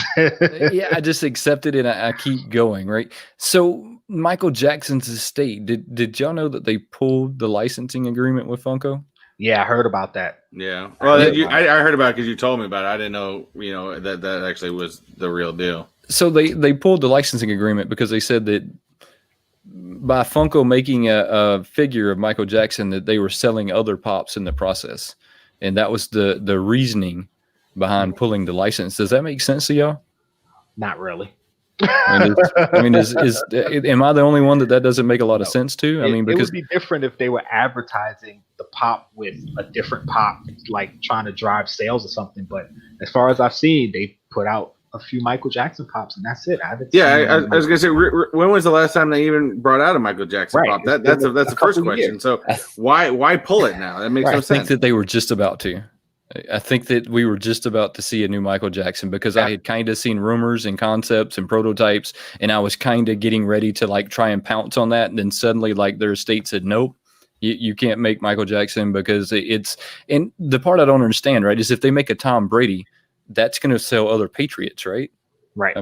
Yeah, I just accept it and I keep going, right? So Michael Jackson's estate, did y'all know that they pulled the licensing agreement with Funko? Yeah, I heard about that. Yeah. Well, I heard about it because you told me about it. I didn't know, you know, that actually was the real deal. So they pulled the licensing agreement because they said that by Funko making a figure of Michael Jackson that they were selling other pops in the process. And that was the reasoning behind pulling the license. Does that make sense to y'all? Not really. I mean, am I the only one that doesn't make a lot of sense to? I mean, because it would be different if they were advertising the pop with a different pop, like trying to drive sales or something. But as far as I've seen, they put out a few Michael Jackson pops, and that's it. I was gonna say, when was the last time they even brought out a Michael Jackson pop? That's the first question. Years. So why pull it now? That makes no sense. I think that they were just about to. I think that we were just about to see a new Michael Jackson because I had kind of seen rumors and concepts and prototypes, and I was kind of getting ready to like try and pounce on that. And then suddenly like their estate said, nope, you can't make Michael Jackson because it's, and the part I don't understand, right, is if they make a Tom Brady, that's going to sell other Patriots, right? Right. I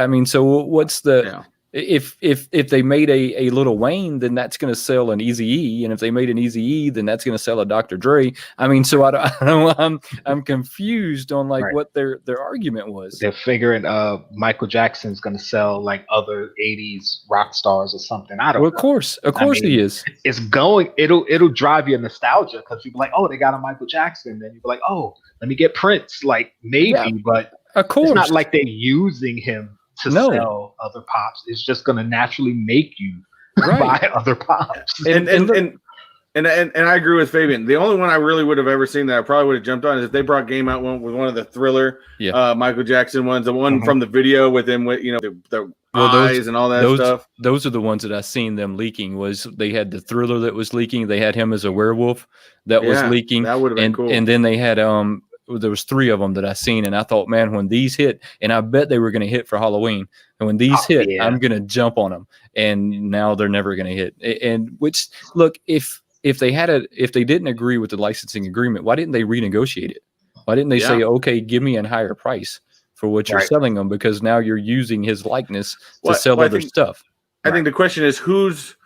mean, so what's the, if they made a Little Wayne, then that's going to sell an Eazy-E, and if they made an Eazy-E, then that's going to sell a Dr. Dre. I mean, so I'm confused on like what their argument was. They're figuring Michael Jackson's going to sell like other 80s rock stars or something. I don't know. Of course he is. It's going. It'll drive you nostalgia because you'll be like, oh, they got a Michael Jackson. Then you'll be like, oh, let me get Prince. Like maybe, but of course, it's not like they're using him to sell other pops. It's just going to naturally make you buy other pops. And I agree with Fabian. The only one I really would have ever seen that I probably would have jumped on is if they brought Game Out with one of the Thriller Michael Jackson ones, the one from the video with him with the eyes and all that stuff. Those are the ones that I seen them leaking. Was they had the Thriller that was leaking. They had him as a werewolf that was leaking. That would have been cool. And then they had there was 3 of them that I seen, and I thought, man, when these hit, and I bet they were going to hit for Halloween, and when these hit, I'm going to jump on them, and now they're never going to hit. And which, look, if they didn't agree with the licensing agreement, why didn't they renegotiate it? Why didn't they say, okay, give me a higher price for what you're selling them, because now you're using his likeness to sell other stuff. I think the question is who's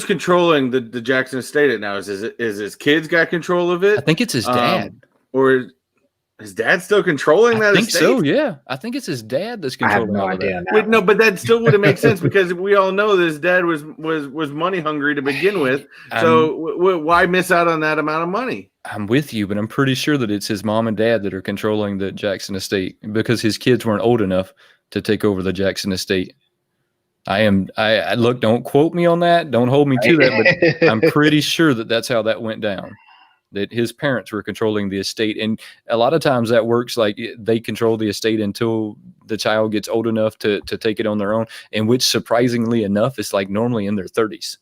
controlling the Jackson estate now? Is his kids got control of it? I think it's his dad. Or his dad still controlling that estate? I think so, yeah. I think it's his dad that's controlling all of that. Wait, no, but that still wouldn't make sense because we all know that his dad was money hungry to begin with. So why miss out on that amount of money? I'm with you, but I'm pretty sure that it's his mom and dad that are controlling the Jackson estate because his kids weren't old enough to take over the Jackson estate. I look, don't quote me on that. Don't hold me to that, but I'm pretty sure that that's how that went down. That his parents were controlling the estate. And a lot of times that works like they control the estate until the child gets old enough to take it on their own. And which surprisingly enough is like normally in their 30s.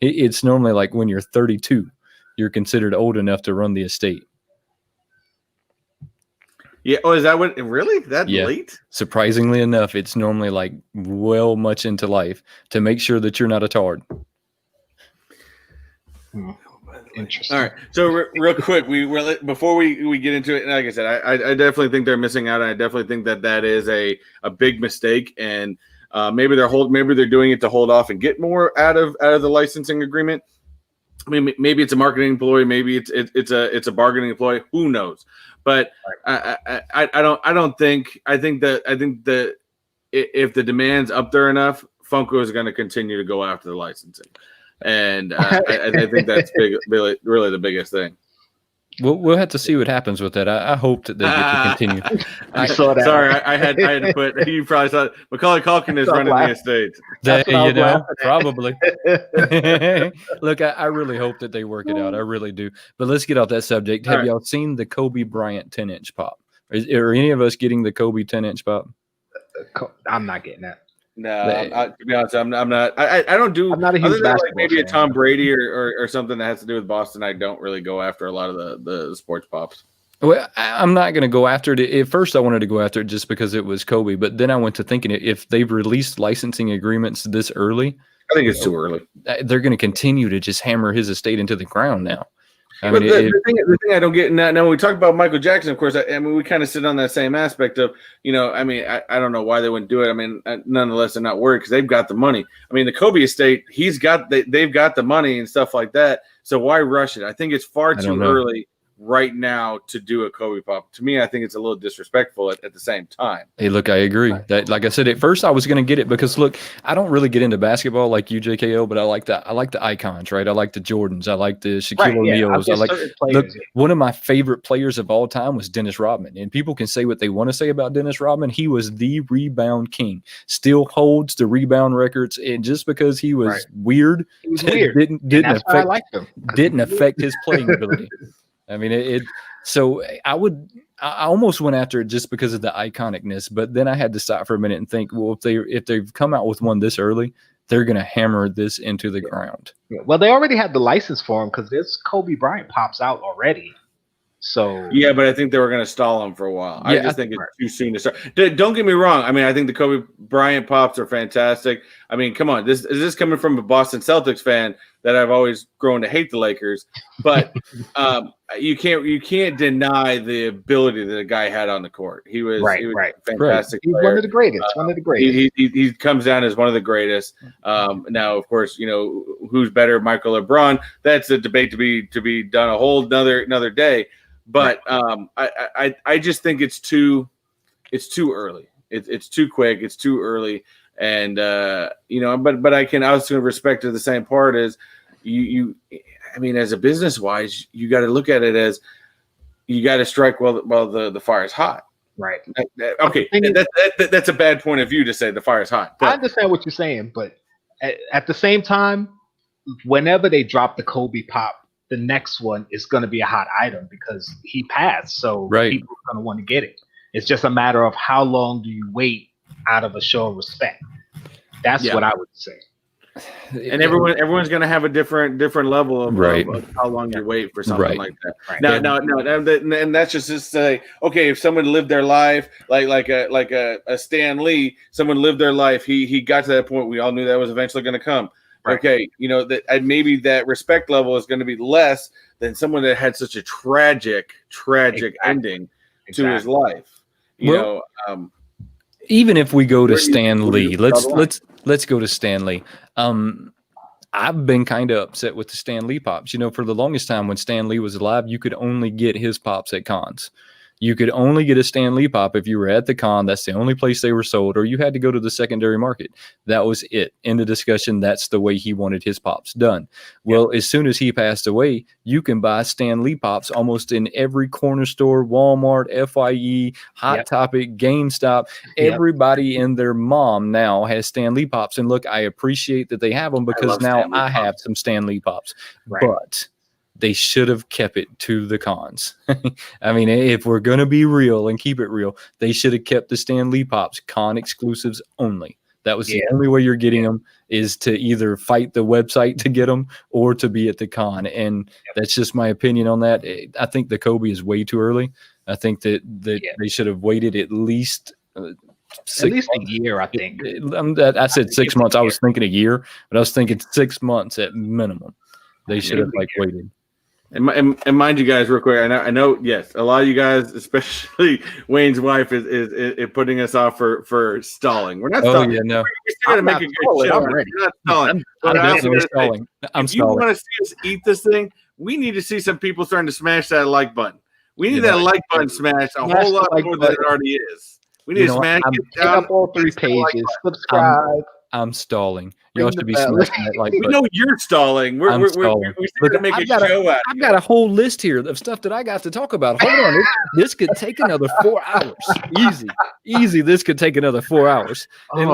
It's normally like when you're 32, you're considered old enough to run the estate. Yeah. Oh, is that what really that late? Surprisingly enough, it's normally like well much into life to make sure that you're not a tard. Interesting. All right. So real quick, before we get into it, like I said, I definitely think they're missing out. And I definitely think that is a big mistake. And maybe they're doing it to hold off and get more out of the licensing agreement. I mean, maybe it's a marketing employee, maybe it's a bargaining employee. Who knows? But I think that if the demand's up there enough, Funko is going to continue to go after the licensing. And I think that's really the biggest thing. We'll have to see what happens with that. I hope that they get to continue. I saw that. Sorry, I had to put. You probably saw it. Macaulay Culkin is running the estate. Probably. Look, I really hope that they work it out. I really do. But let's get off that subject. Have y'all seen the Kobe Bryant 10-inch pop? Are any of us getting the Kobe 10-inch pop? I'm not getting that. No, to be honest, I'm not. I don't do. I'm not a huge like maybe a Tom Brady or something that has to do with Boston. I don't really go after a lot of the sports pops. Well, I'm not going to go after it. At first, I wanted to go after it just because it was Kobe, but then I went to thinking if they've released licensing agreements this early, I think it's too early. They're going to continue to just hammer his estate into the ground now. The thing I don't get now when we talk about Michael Jackson, of course, I mean, we kind of sit on that same aspect of, I mean, I don't know why they wouldn't do it. I mean, nonetheless, they're not worried because they've got the money. I mean, the Kobe estate, they've got the money and stuff like that. So why rush it? I think it's far too early right now to do a Kobe pop. To me, I think it's a little disrespectful at the same time. Hey, look, I agree. That, like I said, at first I was going to get it because look, I don't really get into basketball like you, JKL, but I like the icons, right? I like the Jordans, I like the Shaquille O'Neals. I like one of my favorite players of all time was Dennis Rodman, and people can say what they want to say about Dennis Rodman. He was the rebound king, still holds the rebound records, and just because he was weird, didn't affect his playing ability. I mean, so I almost went after it just because of the iconicness, but then I had to stop for a minute and think, well, if they've come out with one this early, they're going to hammer this into the ground. Well, they already had the license for him because there's Kobe Bryant pops out already. So yeah, but I think they were going to stall him for a while. I just think it's too soon to start. Don't get me wrong. I mean, I think the Kobe Bryant pops are fantastic. I mean, come on, this is coming from a Boston Celtics fan that I've always grown to hate the Lakers, but you can't deny the ability that a guy had on the court. He was fantastic. He's one of the greatest. He comes down as one of the greatest. Now, of course, who's better, Michael or LeBron? That's a debate to be done a whole another day. But I just think it's too early. It's too quick. It's too early. And but I can also respect to the same part as you. I mean, as a business wise, you got to look at it as you got to strike while the fire's hot. Right. Okay. That's a bad point of view to say the fire's hot. I understand what you're saying, but at the same time, whenever they drop the Kobe pop, the next one is going to be a hot item because he passed. So people are going to want to get it. It's just a matter of how long do you wait out of a show of respect. That's what I would say. And everyone's going to have a different level of, Right. of how long you wait for something Right. like that. Right. No, and that's just to say, okay, if someone lived their life like a Stan Lee, someone lived their life, he got to that point. We all knew that was eventually going to come. Right. Okay, that maybe that respect level is going to be less than someone that had such a tragic ending to his life. Even if we go to Stan Lee, let's go to Stan Lee. I've been kind of upset with the Stan Lee pops. For the longest time when Stan Lee was alive, you could only get his pops at cons. You could only get a Stan Lee pop if you were at the con. That's the only place they were sold, or you had to go to the secondary market. That was it. In the discussion, that's the way he wanted his pops done. Well, as soon as he passed away, you can buy Stan Lee pops almost in every corner store, Walmart, FYE, Hot Topic, GameStop. Everybody and their mom now has Stan Lee pops. And look, I appreciate that they have them because now I have some Stan Lee pops. Right. But they should have kept it to the cons. I mean, if we're going to be real and keep it real, they should have kept the Stan Lee pops con exclusives only. That was the only way you're getting them, is to either fight the website to get them or to be at the con. And that's just my opinion on that. I think the Kobe is way too early. I think that they should have waited at least a year, I think. I said 6 months. I was thinking a year, but I was thinking 6 months at minimum. They should have waited. And mind you guys, real quick, I know, yes, a lot of you guys, especially Wayne's wife, is putting us off for stalling. We're not stalling. Yeah, no. We're still going to make a good show. We're not stalling. I'm definitely stalling. If you want to see us eat this thing, we need to see some people starting to smash that like button. We need that like button smashed a whole lot more than it already is. We need to smash it down. Up all 3 pages. Subscribe. I'm stalling. Y'all should be smashing that like button. We know you're stalling. We're stalling. We're to make a show out. I've got a whole list here of stuff that I got to talk about. Hold on. This could take another 4 hours. Easy. This could take another 4 hours. I mean,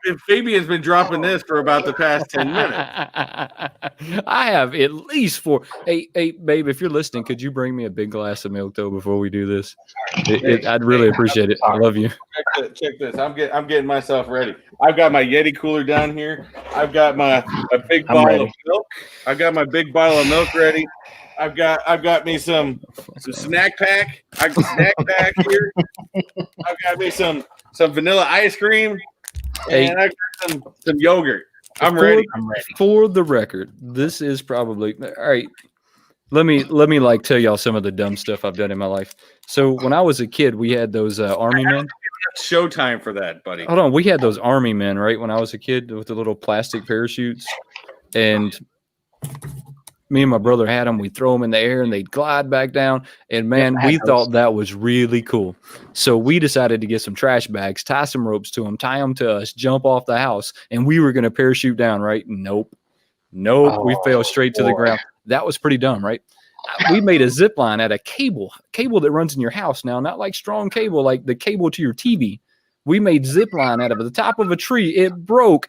if Fabian's been dropping this for about the past 10 minutes. I have at least 4. Hey, babe, if you're listening, could you bring me a big glass of milk, though, before we do this? I'd really appreciate it. I love you. Check this. I'm getting myself ready. I've got my Yeti cooler down here. I've got my big bottle of milk. I've got my big bottle of milk ready. I've got me some snack pack. I got snack pack here. I've got me some vanilla ice cream, and I've got some yogurt. I'm ready. For the record, this is probably all right. Let me tell y'all some of the dumb stuff I've done in my life. So when I was a kid, we had those army men. Showtime for that, buddy. Hold on, we had those army men, right? When I was a kid, with the little plastic parachutes, and me and my brother had them. We'd throw them in the air and they'd glide back down. And man, we thought that was really cool. So we decided to get some trash bags, tie some ropes to them, tie them to us, jump off the house, and we were going to parachute down, right? Nope. We fell straight to the ground. That was pretty dumb, right? We made a zip line out of cable that runs in your house now, not like strong cable, like the cable to your TV. We made zip line out of the top of a tree. It broke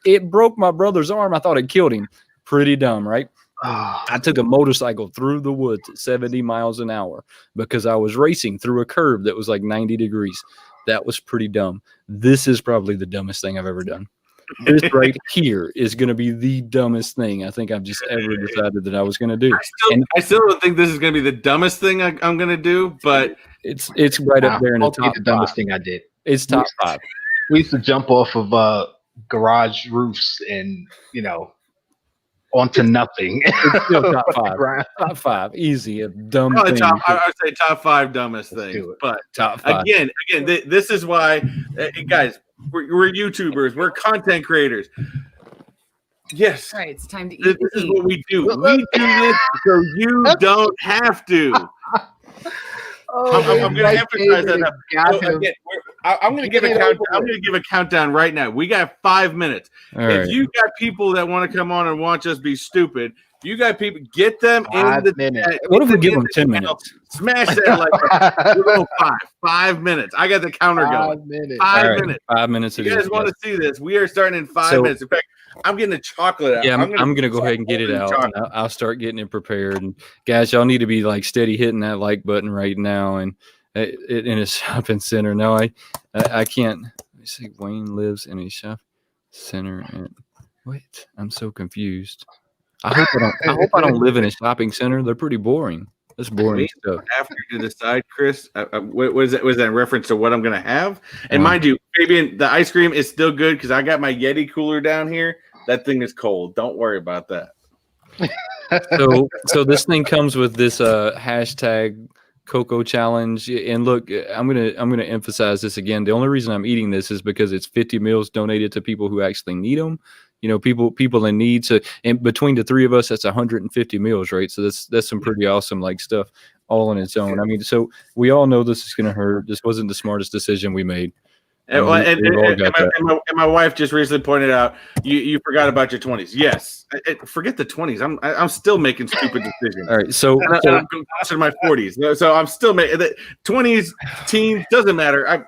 my brother's arm. I thought it killed him. Pretty dumb, right? I took a motorcycle through the woods at 70 miles an hour because I was racing through a curve that was like 90 degrees. That was pretty dumb. This is probably the dumbest thing I've ever done. This right here is going to be the dumbest thing I think I've just ever decided that I was going to do. I still don't think this is going to be the dumbest thing I'm going to do, but it's right up there in the top. The dumbest thing I did. It's top 5. We used to jump off of garage roofs and onto nothing. It's still top 5. Top 5, easy. A dumb thing. I would say top 5 dumbest things, but top 5. Again, this is why, guys. We're YouTubers. We're content creators. Yes. All right, it's time to eat. This is what we do. We do this so you don't have to. I'm going to emphasize that. I'm going to give a countdown. I'm going to give a countdown right now. We got 5 minutes. If you got people that want to come on and watch us be stupid, you got people, get them in the minutes. What if we give them 10 minutes? Smash that we're going 5 minutes. I got the counter going. 5 minutes. 5 minutes. You guys want to see this? We are starting in 5 minutes. In fact, I'm getting the chocolate out. Yeah, I'm going to go ahead and get it out. I'll start getting it prepared. And guys, y'all need to be like steady hitting that like button right now. And in a shopping center. No, I can't. Let me see. Wayne lives in a shopping center. And What? I'm so confused. I hope I don't live in a shopping center. They're pretty boring. That's boring stuff. Have to decide, Chris. What was that? Was that in reference to what I'm going to have? And mind you, Fabian, the ice cream is still good because I got my Yeti cooler down here. That thing is cold. Don't worry about that. So this thing comes with this hashtag Coco challenge. And look, I'm gonna emphasize this again. The only reason I'm eating this is because it's 50 meals donated to people who actually need them. People in need. So, and between the three of us, that's 150 meals, right? So that's some pretty awesome stuff all on its own. I mean, so we all know this is gonna hurt. This wasn't the smartest decision we made. And my wife just recently pointed out you forgot about your 20s. Yes, forget the 20s. I'm still making stupid decisions. All right, so I'm closer to my 40s. So I'm still making the 20s, teens doesn't matter.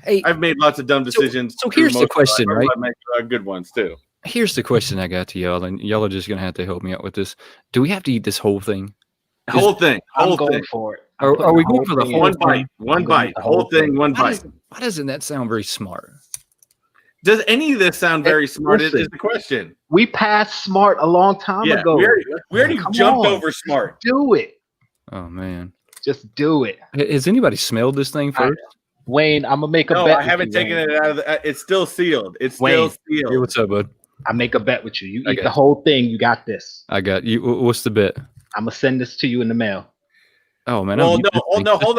I've made lots of dumb decisions. So here's the question, right? I make good ones too. Here's the question I got to y'all, and y'all are just gonna have to help me out with this. Do we have to eat this whole thing? Whole thing. I'm going for it. Are we going for the whole one bite? One bite. Whole thing. One bite. Why doesn't that sound very smart? Does any of this sound very smart? Is the question. We passed smart a long time ago. We already jumped over smart. Do it. Oh man, just do it. Has anybody smelled this thing first? Wayne, I'm gonna make a bet. No, I haven't taken it out of the. It's still sealed. It's still sealed. Hey, what's up, bud? I make a bet with you. You eat the whole thing. You got this. I got you. What's the bet? I'm gonna send this to you in the mail. Oh man! Well, no, hold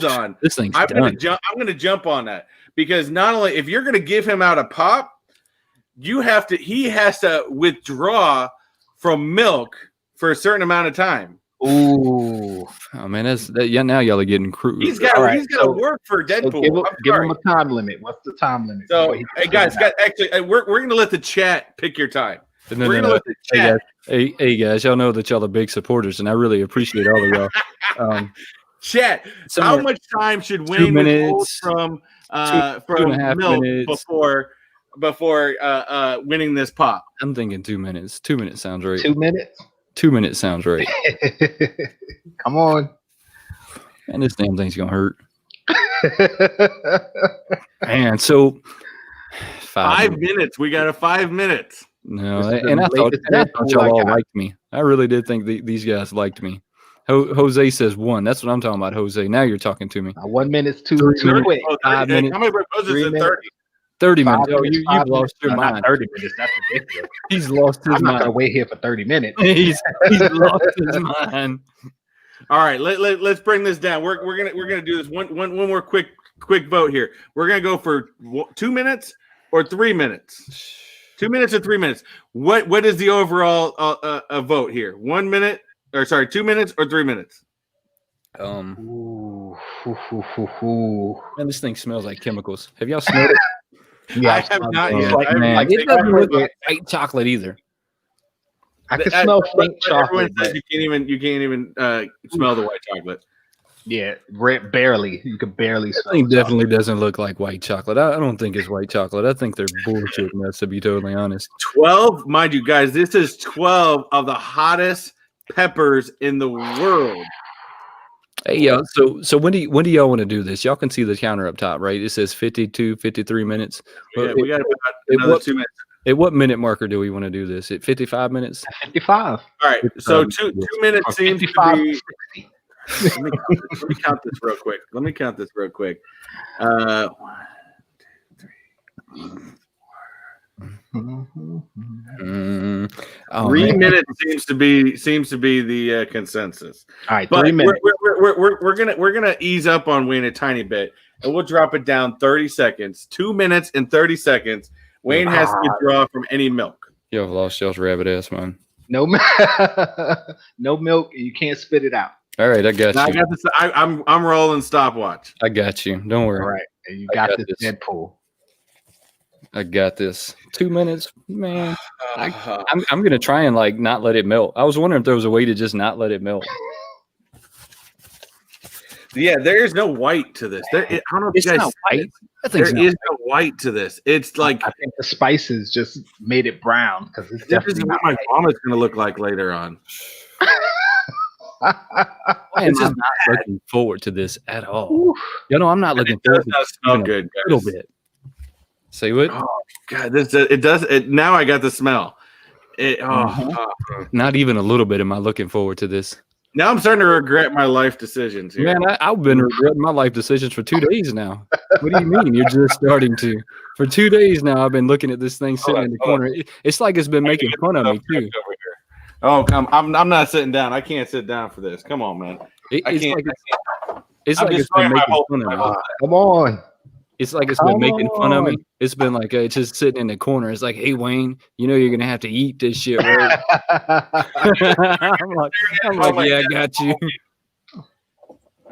on. This thing's I'm done. gonna jump on that because not only if you're gonna give him out a pop, he has to withdraw from milk for a certain amount of time. Ooh, oh man, now y'all are getting crude. He's got to work for Deadpool. So give him a time limit. What's the time limit? So, hey guys, actually, we're gonna let the chat pick your time. We're gonna let the chat. Hey guys, y'all know that y'all are big supporters, and I really appreciate all of y'all. Chat. How much time should Wayne withhold from 2.5 milk minutes before winning this pop? I'm thinking 2 minutes. 2 minutes sounds right. 2 minutes. 2 minutes sounds right. Come on. Man, this damn thing's gonna hurt. Man, so 5 minutes. We got 5 minutes. No, and I thought y'all all liked me. I really did think these guys liked me. Jose says 1. That's what I'm talking about, Jose. Now you're talking to me. 1 minute's too quick. 5 minutes. How many proposals in 30? 30 minutes. Oh, you've lost your mind. Not 30 minutes. That's ridiculous. He's lost his mind. I'm not gonna wait here for 30 minutes. He's lost his mind. All right, let's bring this down. We're gonna do this one more quick vote here. We're gonna go for 2 minutes or 3 minutes. 2 minutes or 3 minutes. What is the overall vote here? 1 minute, or sorry, 2 minutes or 3 minutes? Man, this thing smells like chemicals. Have y'all smelled it? Yeah, I have not yet. It doesn't look like white chocolate either. I can smell faint Everyone chocolate. says you can't even smell the white chocolate. Yeah, barely. You can barely smell. This thing definitely doesn't look like white chocolate. I don't think it's white chocolate. I think they're bullshit nuts, to be totally honest. 12, mind you guys, this is 12 of the hottest peppers in the world. Hey, yeah. So when do y'all want to do this? Y'all can see the counter up top, right? It says 52, 53 minutes. Yeah, we got another 2 minutes. At what minute marker do we want to do this? At 55 minutes? 55. All right. So two minutes seems to be. Let me count this real quick. 1, 2, 3. 3 minutes seems to be the consensus. All right, but 3 minutes. We're gonna ease up on Wayne a tiny bit, and we'll drop it down 30 seconds. 2 minutes and 30 seconds. Wayne has to withdraw from any milk. Y'all have lost y'all's rabbit ass, man. No, no milk, and you can't spit it out. All right, I got you. I got this. I'm rolling stopwatch. I got you. Don't worry. All right, and you got this Deadpool. I got this. 2 minutes, man. I'm gonna try and not let it melt. I was wondering if there was a way to just not let it melt. Yeah, there is no white to this. I don't know if you guys. Not white. There is no white to this. It's like I think the spices just made it brown because it's this definitely is what my vomit is going to look like later on. I'm not looking forward to this at all. You know, I'm not looking forward to it. Does not smell good, a little bit. Say what? Oh God, it does it now. I got the smell. Not even a little bit am I looking forward to this. Now I'm starting to regret my life decisions here. Man, I've been regretting my life decisions for 2 days now. What do you mean? You're just starting to. For 2 days now, I've been looking at this thing sitting in the corner. It's like it's been making fun of me too. Oh, come! I'm not sitting down. I can't sit down for this. Come on, man. It's like it's been making fun of me. Come on. It's like it's been making fun of me. It's been like it's just sitting in the corner. It's like, hey Wayne, you know you're gonna have to eat this shit, right? I'm like, yeah, I got you.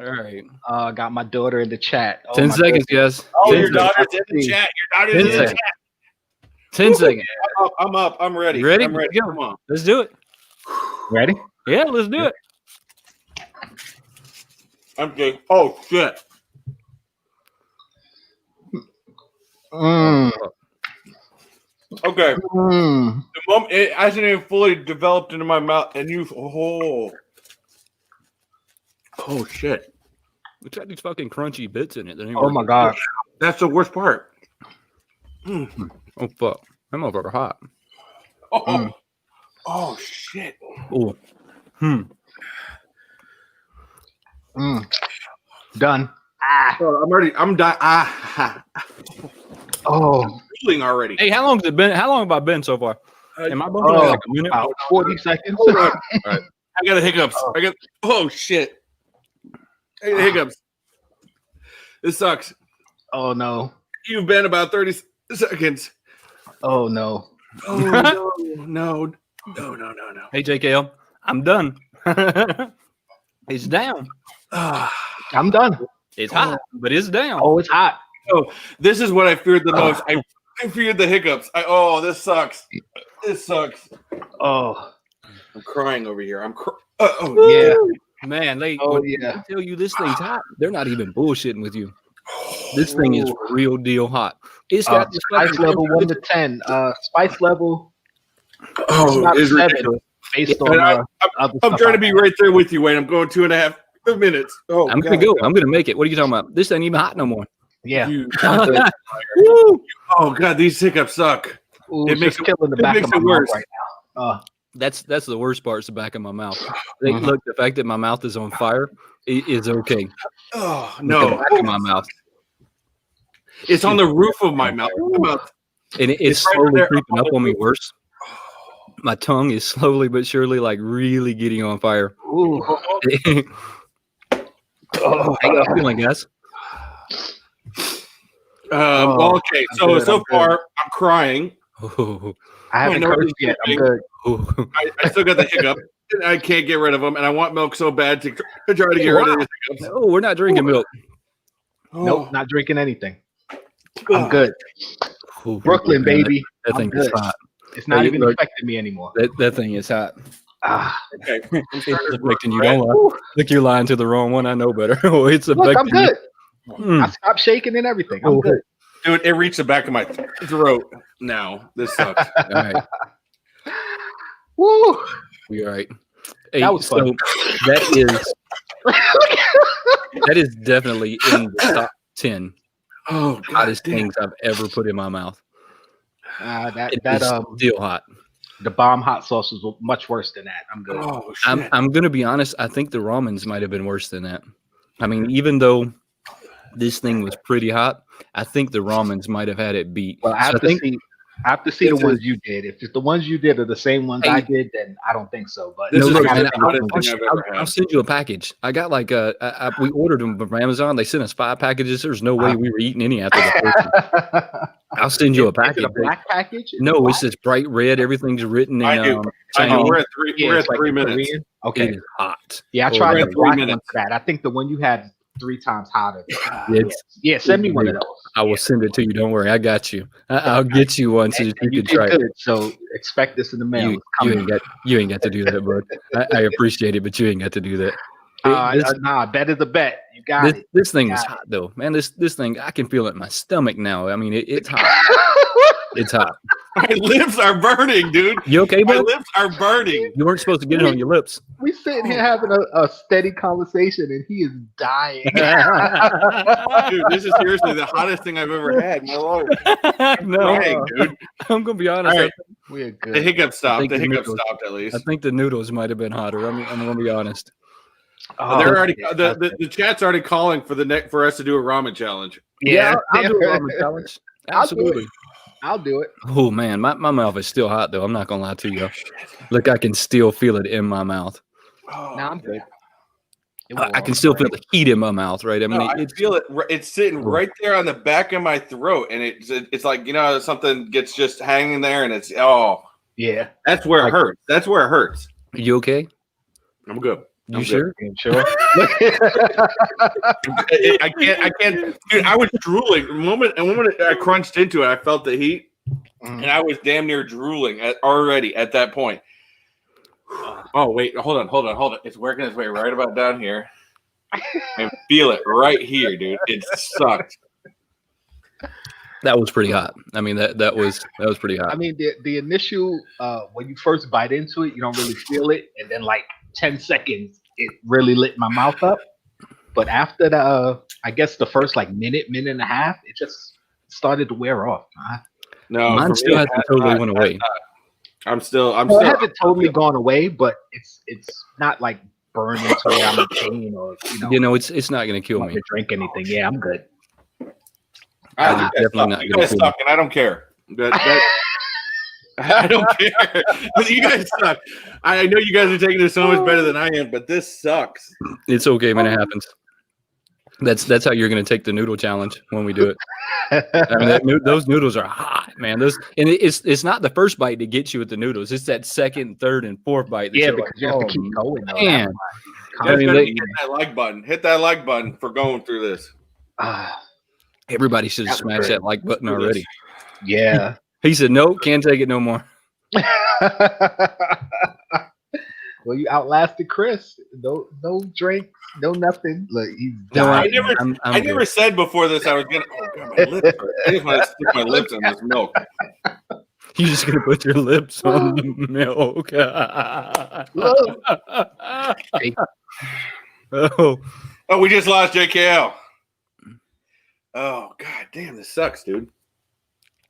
All right. I got my daughter in the chat. 10 seconds, guys. Oh, your daughter's in the chat. Your daughter's in the chat. 10 seconds. I'm up. I'm ready. You ready? I'm ready. Come on. Let's do it. Ready? Yeah, let's do it. I'm good. Oh shit. Mm. Okay. Mm. The moment it hasn't even fully developed into my mouth, and you oh shit. It's got these fucking crunchy bits in it. Oh my gosh. That's the worst part. Oh fuck. That motherfucker hot. Oh shit. Oh. Done. Oh, I'm done. Oh, Feeling already. Hey, how long has it been? How long have I been so far? Am I bumping like a minute? about 40 seconds. All right. I got the hiccups. Oh shit. I got the hiccups. This sucks. Oh no. You've been about 30 seconds. Oh no. Oh no. Hey JKL, I'm done. It's down. I'm done. It's hot, but it's down. Oh, it's hot. Oh, this is what I feared the most. I feared the hiccups. This sucks. This sucks. Oh, I'm crying over here. yeah. Man, they yeah. tell you this thing's hot. They're not even bullshitting with you. This thing is real deal hot. It's got this spice level 1 to 10. Spice level. It's 7 ridiculous. based on. I'm trying to be right there with you, Wayne. I'm going 2.5 minutes. Oh, I'm gonna go. I'm gonna make it. What are you talking about? This ain't even hot no more. Yeah. Oh god, these hiccups suck. Ooh, it makes it killing the back of my mouth right now. That's the worst part. Is the back of my mouth. Look, the fact that my mouth is on fire is okay. Oh no, the back of my mouth. It's on the roof of my mouth. And it's slowly creeping up on me worse. My tongue is slowly but surely like really getting on fire. Ooh. How y'all feeling, guys? Okay, so far I'm crying. I haven't cursed yet. I'm good. I still got the hiccup. I can't get rid of them, and I want milk so bad to try to get rid of these hiccups. No, we're not drinking milk. Nope, not drinking anything. I'm good. Brooklyn, baby. That thing is hot. It's not even affecting me anymore. That thing is hot. Okay. It's affecting you. Don't lie. Look, you're lying to the wrong one. I know better. It's affecting Look, I'm good. You. I stopped shaking and everything. I'm good. Dude, it reached the back of my throat now. This sucks. All right. Woo. We all right. Hey, That was fun. That is definitely in the top 10 hottest damn. things I've ever put in my mouth. That still hot. The bomb hot sauce was much worse than that. I'm good. Oh, shit. I'm gonna be honest. I think the ramens might have been worse than that. I mean, even though this thing was pretty hot, I think the ramens might have had it beat. Well, I have to see the ones you did. If the ones you did are the same ones I did, then I don't think so. But I'll send you a package. I got like we ordered them from Amazon. They sent us 5 packages. There's no way we were eating any after the first. I'll send you a package. Is it a black package? No, it's this bright red. Everything's written in. I do. We're at 3 minutes. Korean? Okay. It is hot. Yeah, I tried the black one minutes. for that. I think the one you had 3 times hotter. Yeah, Send me one of those. I will send it to you. Don't worry, I got you. I'll get you one so you can try it. So expect this in the mail. You ain't got to do that, bud. I appreciate it, but you ain't got to do that. Nah, bet is a bet. You got it. This thing is Got hot though, man. This thing, I can feel it in my stomach now. I mean, it's hot. It's hot. My lips are burning, dude. You okay, My bro? lips are burning. You weren't supposed to get it on your lips. We sitting here having a steady conversation, and he is dying. Dude, this is seriously the hottest thing I've ever had in my life. No, Dang, dude. I'm gonna be honest. All right. We're good. The hiccup stopped. think The the hiccup noodles- stopped at least. I think the noodles might have been hotter. I'm gonna be honest. They're already yeah, the chat's already calling for for us to do a ramen challenge. yeah. I'll do a ramen challenge. I'll do it. Absolutely. I'll do it. Oh man, my mouth is still hot though. I'm not gonna lie to you. Look, I can still feel it in my mouth. Oh, Now I'm good. I can still feel the heat in my mouth, right? I mean, No, I feel it. It's sitting right there on the back of my throat, and it's like something gets just hanging there, and it's Yeah. that's where it hurts. That's where it hurts. you okay? I'm good. You I'm sure? I'm sure. I can't, dude. I was drooling. The moment I crunched into it, I felt the heat, and I was damn near drooling already at that point. Oh wait, hold on. It's working its way right about down here. I feel it right here, dude. It sucked. That was pretty hot. I mean, that was pretty hot. I mean, the initial when you first bite into it, you don't really feel it, and then like 10 seconds, it really lit my mouth up. But after the, I guess the first like minute and a half, it just started to wear off. No, Mine still hasn't totally went away. I'm still. It hasn't totally gone away, but it's not like burning to where I'm in pain or it's not gonna kill want me. to drink anything. Yeah, I'm good. Definitely not You gonna guys kill suck, and I don't care. I don't care. You guys suck. I know you guys are taking this so much better than I am, but this sucks. It's okay, man. It happens. That's how you're gonna take the noodle challenge when we do it. I mean, those noodles are hot, man. It's not the first bite that gets you with the noodles. It's that second, third, and fourth bite. That Yeah, you're because like, you have to keep going. though. man. Guys, mean, hit that like button. Hit that like button for going through this. Everybody should have That was smashed great. that like button already. Yeah. He said, "Nope, can't take it no more." Well, you outlasted Chris. No drinks, no nothing. Look, he's No, dying. I never said before this I was gonna. Oh God, my lips hurt. I just want to stick my lips in this milk. You're just gonna put your lips on the milk. Oh, Oh, we just lost JKL. Oh God, damn, this sucks, dude.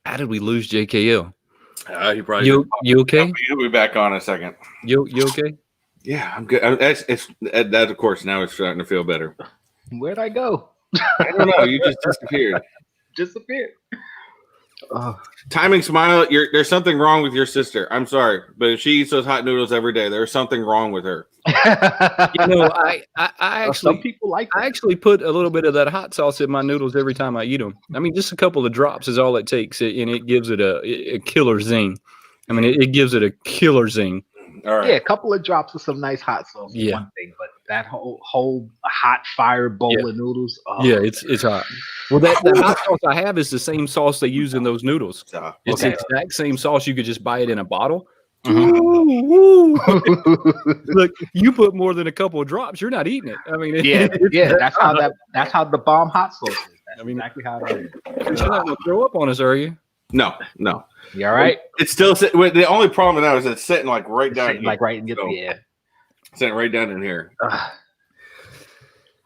how did we lose JKL? He probably You okay? He'll be back on in a second. You okay? Yeah, I'm good. That of course now it's starting to feel better. Where'd I go? I don't know. You just disappeared. Disappeared. Timing Smile, there's something wrong with your sister. I'm sorry, but if she eats those hot noodles every day, there's something wrong with her. I Some actually people like I actually put a little bit of that hot sauce in my noodles every time I eat them. I mean, just a couple of drops is all it takes, and it gives it a killer zing. I mean, it gives it a killer zing. All right. Yeah, a couple of drops of some nice hot sauce. Yeah. One thing, but that whole hot fire bowl of noodles. Oh. Yeah, it's hot. Well, that hot sauce I have is the same sauce they use in those noodles. It's the exact same sauce. You could just buy it in a bottle. Ooh. Look, you put more than a couple of drops, you're not eating it. I mean, yeah. That's how the bomb hot sauce is. That's I mean, exactly how it is. you're not gonna throw up on us, are you? No. You all right? It's still the only problem now is it's sitting like right down Sitting, here. like right in your Sitting right down in here.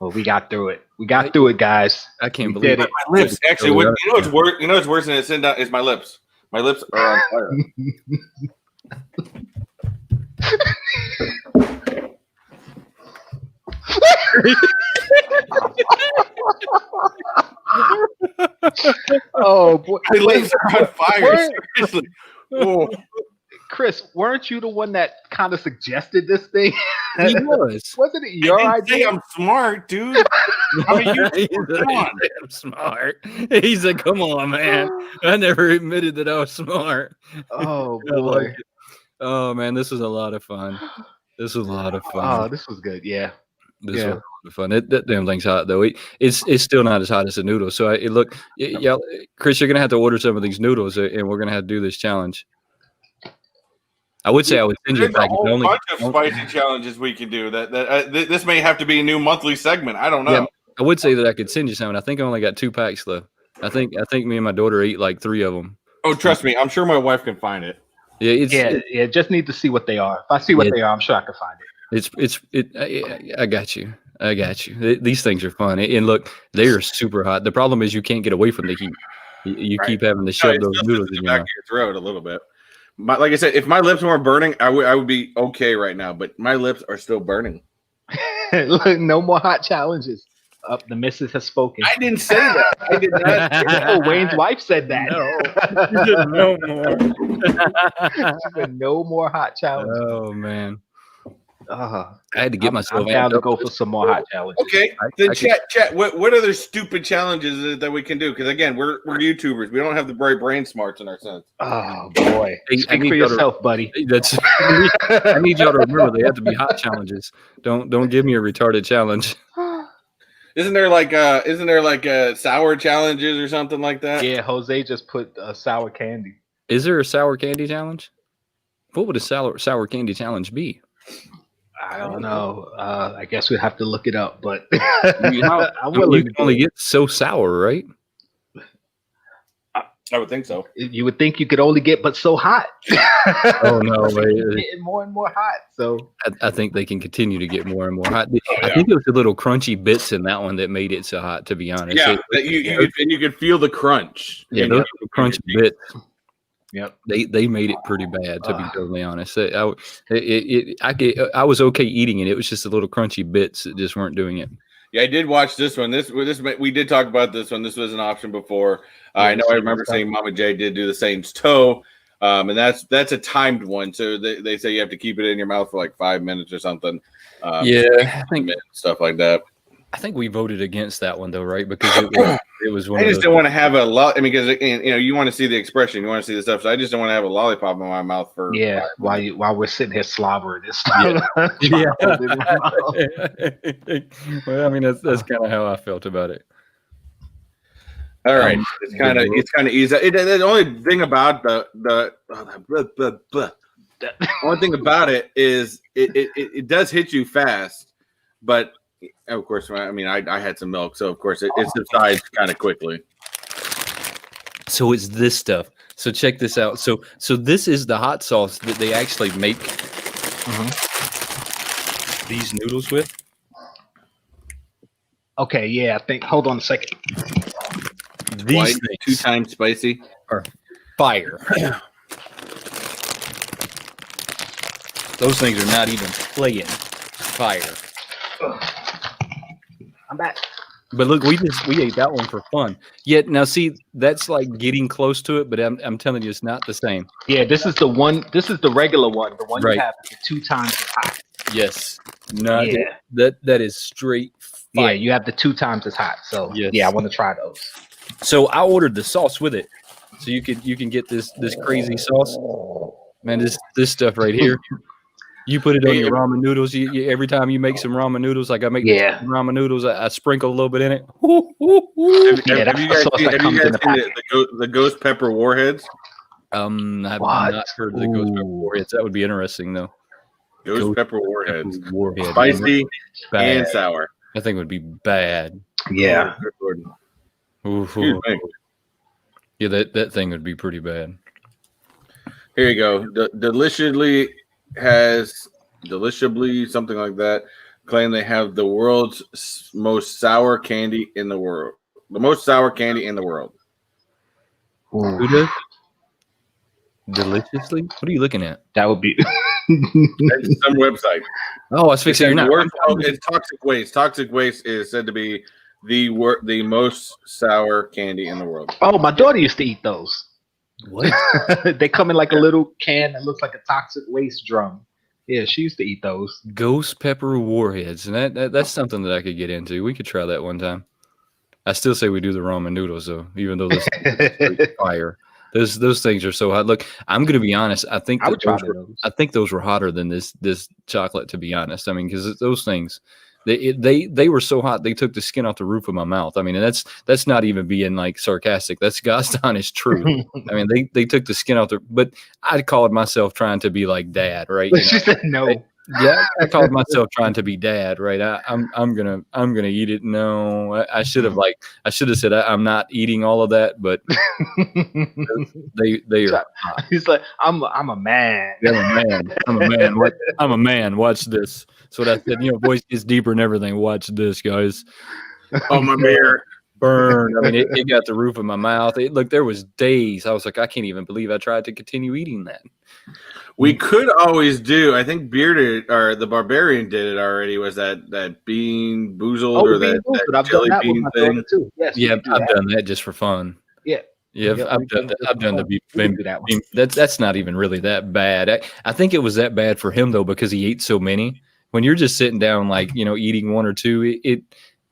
Well, we got through it. We got through it, guys. I can't We believe did it. it. My lips. Actually, you know what's worse? You know what's worse than it's sitting down is my lips. My lips are on fire. Oh boy, My lips are on fire. Word. Seriously. Oh. Chris, weren't you the one that kind of suggested this thing? He was. Wasn't it your I didn't say idea? I'm smart, dude. I mean, He's come on. I'm smart. He said, "Come on, man." I never admitted that I was smart. Oh I like boy. it. Oh man, this was a lot of fun. This was a lot of Oh, fun. this was good. Yeah. This yeah. was a lot of fun. That damn thing's hot though. It's still not as hot as the noodles. So yeah, Chris, you're gonna have to order some of these noodles, and we're gonna have to do this challenge. I would say I would send you a There's a package. whole bunch of spicy challenges we can do. This may have to be a new monthly segment. I don't know. I would say that I could send you some. I think I only got 2 packs left. I think me and my daughter ate like 3 of them. Oh, trust me, I'm sure my wife can find it. Yeah, Just need to see what they are. If I see what they are, I'm sure I can find it. I got you. These things are fun. And look, they are super hot. The problem is you can't get away from the heat. You keep having to shove those noodles in the your back mouth. of your throat a little bit. Like I said, if my lips weren't burning, I would be okay right now. But my lips are still burning. Look, no more hot challenges. The missus has spoken. I didn't say that. I did not. Wayne's wife said that. No more. She said no more hot challenges. Oh man. I had to get myself I'm down to go for some more hot challenges. Okay, then chat. What other stupid challenges that we can do? Because again, we're YouTubers. We don't have the bright brain smarts in our sense. Oh boy, speak for yourself, buddy. That's. I need y'all to remember they have to be hot challenges. Don't give me a retarded challenge. Isn't there like sour challenges or something like that? Yeah, Jose just put sour candy. Is there a sour candy challenge? What would a sour candy challenge be? I don't know. I guess we'd have to look it up, but I'm willing. You can only get so sour, right? I would think so. You would think you could only get but so hot. Oh no, getting more and more hot. So I think they can continue to get more and more hot. I think it was the little crunchy bits in that one that made it so hot. To be honest, yeah, you could feel the crunch. Yeah, those little crunchy bits. Yep, they made it pretty bad. To be totally honest, I was okay eating it. It was just the little crunchy bits that just weren't doing it. Yeah, I did watch this one. This we did talk about this one. This was an option before. I know. I remember saying Mama J did do the Saints toe, and that's a timed one. So they say you have to keep it in your mouth for like 5 minutes or something. I think stuff like that. I think we voted against that one though, right? Because it was one. I just don't want to have a lot. I mean, because you want to see the expression, you want to see the stuff. So I just don't want to have a lollipop in my mouth for. Yeah, while we're sitting here slobbering this. Yeah. Well, I mean that's kind of how I felt about it. All right, it's kind of easy. The only thing about the only thing about it is it does hit you fast, but. Of course, I mean, I had some milk, so of course it subsides kind of quickly. So it's this stuff. So check this out. So this is the hot sauce that they actually make these noodles with. Okay, yeah, I think. Hold on a second. These things 2 times spicy are fire. Those things are not even playing fire. I'm back. But look, we ate that one for fun. Yet now, see, that's like getting close to it. But I'm telling you, it's not the same. Yeah, this is the one. This is the regular one. The one right. You have is 2 times as hot. Yes. No. Yeah. That is straight fire. Yeah, you have the 2 times as hot. So yes. Yeah, I want to try those. So I ordered the sauce with it, so you can get this crazy sauce. Man, this stuff right here. You put it on your ramen noodles. You every time you make some ramen noodles, like I make ramen noodles, I sprinkle a little bit in it. Have you guys seen the ghost pepper warheads? I've not heard of the ghost pepper warheads. That would be interesting, though. Ghost pepper warheads, warhead. Spicy and sour. I think it would be bad. Yeah. Yeah, that thing would be pretty bad. Here you go. Deliciously something like that. Claim they have the world's most sour candy in the world. The most sour candy in the world. Who does? Deliciously? What are you looking at? That would be That's some website. Oh, I was fixing your worst. It's toxic waste. Toxic waste is said to be the most sour candy in the world. Oh, my daughter used to eat those. What? They come in like a little can that looks like a toxic waste drum. Yeah, she used to eat those. Ghost pepper warheads, and that's something that I could get into. We could try that one time. I still say we do the ramen noodles though, even though this is fire. Those things are so hot. Look, I'm gonna be honest. I think those were hotter than this chocolate. To be honest, I mean, because those things. They were so hot they took the skin off the roof of my mouth. I mean, and that's not even being like sarcastic. That's God's honest truth. I mean, they took the skin off but I called myself trying to be like dad, right? She said no. Yeah, I called myself trying to be dad, right? I'm gonna eat it. No, I should have said I'm not eating all of that, but they are. He's like, I'm a man. Yeah, I'm a man. I'm a man. What? I'm a man. Watch this. That's what I said. Voice gets deeper and everything. Watch this, guys. Oh, my beer. Burn. I mean, it got the roof of my mouth. Look, there was days. I was like, I can't even believe I tried to continue eating that. We could always do. I think Bearded or the Barbarian did it already. Was that bean boozled or that jelly bean thing? Too. Yes, yeah, I've done that just for fun. Yeah. Yeah, I've done the bean. That's not even really that bad. I think it was that bad for him though because he ate so many. When you're just sitting down, like eating one or two,